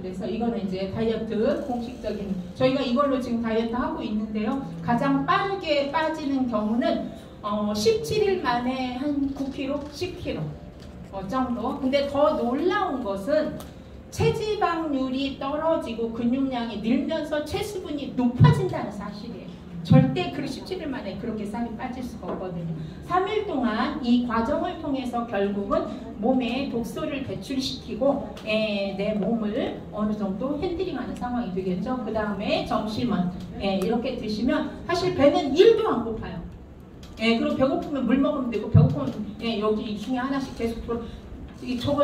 그래서 이거는 이제 다이어트 공식적인, 저희가 이걸로 지금 다이어트 하고 있는데요. 가장 빠르게 빠지는 경우는 17일 만에 한 9kg, 10kg 정도. 근데 더 놀라운 것은 체지방률이 떨어지고 근육량이 늘면서 체수분이 높아진다는 사실이에요. 절대 그 17일 만에 그렇게 쌀이 빠질 수가 없거든요. 3일 동안 이 과정을 통해서 결국은 몸에 독소를 배출시키고 내 몸을 어느 정도 핸들링하는 상황이 되겠죠. 그 다음에 점심은 이렇게 드시면 사실 배는 1도 안 고파요. 그리고 배고프면 물 먹으면 되고, 배고프면 여기 이 중에 하나씩 계속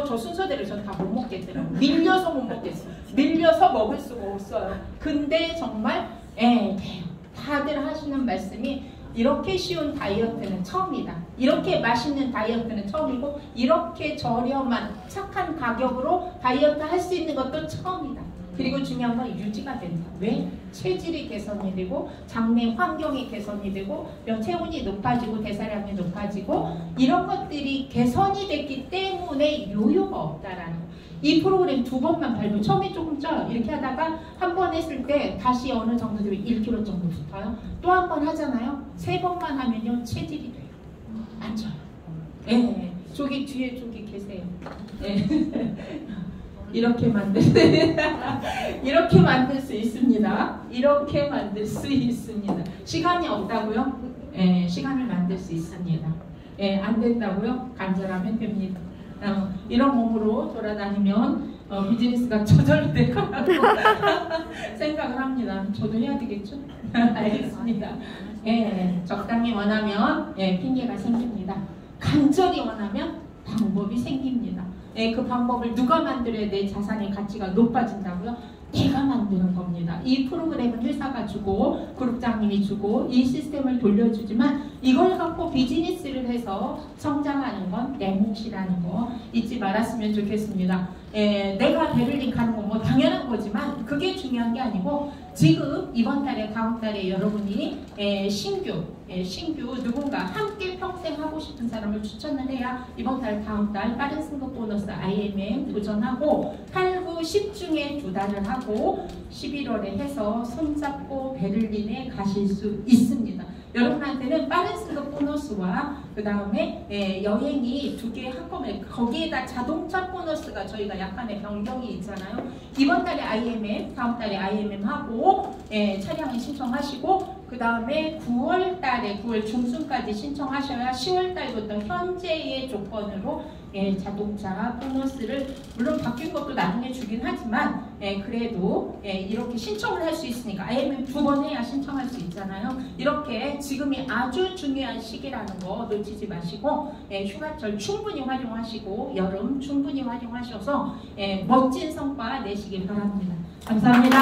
저 순서대로 전 다 못 먹겠더라고요. 밀려서 못 먹겠어요. 밀려서 먹을 수가 없어요. 근데 정말 돼요. 다들 하시는 말씀이 이렇게 쉬운 다이어트는 처음이다. 이렇게 맛있는 다이어트는 처음이고, 이렇게 저렴한 착한 가격으로 다이어트 할 수 있는 것도 처음이다. 그리고 중요한 건 유지가 된다. 왜? 체질이 개선이 되고, 장내 환경이 개선이 되고, 체온이 높아지고, 대사량이 높아지고, 이런 것들이 개선이 됐기 때문에 요요가 없다라는 거. 이 프로그램 2번만 밟고, 처음에 조금 쪄요. 이렇게 하다가 한 번 했을 때 다시 어느 정도 되면 1kg 정도 붙어요. 또 한 번 하잖아요. 3번만 하면요, 체질이 돼요. 안 쪄요. 저기 뒤에 저기 계세요. 이렇게 만들 수 있습니다. 이렇게 만들 수 있습니다. 시간이 없다고요? 시간을 만들 수 있습니다. 안 된다고요? 간절하면 됩니다. 이런 몸으로 돌아다니면 비즈니스가 저절로 될 거라고 생각을 합니다. 저도 해야 되겠죠? 알겠습니다. 적당히 원하면 핑계가 생깁니다. 간절히 원하면 방법이 생깁니다. 그 방법을 누가 만들어야 내 자산의 가치가 높아진다고요? 내가 만드는 겁니다. 이 프로그램은 회사가 주고 그룹장님이 주고 이 시스템을 돌려주지만 이걸 갖고 비즈니스를 해서 성장하는 건 내 몫이라는 거 잊지 말았으면 좋겠습니다. 내가 베를린 가는 건 뭐 당연한 거지만 그게 중요한 게 아니고 지금 이번 달에 다음 달에 여러분이 신규 누군가 함께 평생 하고 싶은 사람을 추천을 해야 이번 달 다음 달 빠른 승급 보너스 IMM 도전하고 8, 9, 10 중에 2달을 하고 11월에 해서 손잡고 베를린에 가실 수 있습니다. 여러분한테는 빠른 승급 보너스와 그 다음에 여행이 2개 한꺼번에 거기에다 자동차 보너스가 저희가 약간의 변경이 있잖아요. 이번 달에 IMM, 다음 달에 IMM 하고 차량을 신청하시고 그 다음에 9월 달에 9월 중순까지 신청하셔야 10월 달부터 현재의 조건으로 자동차 보너스를 물론 바뀐 것도 나중에 주긴 하지만 그래도 이렇게 신청을 할 수 있으니까 IMM 2번 해야 신청할 수 있잖아요. 이렇게 지금이 아주 중요한 시기라는 거 놓치지 마시고 휴가철 충분히 활용하시고 여름 충분히 활용하셔서 멋진 성과 내시길 바랍니다. 감사합니다.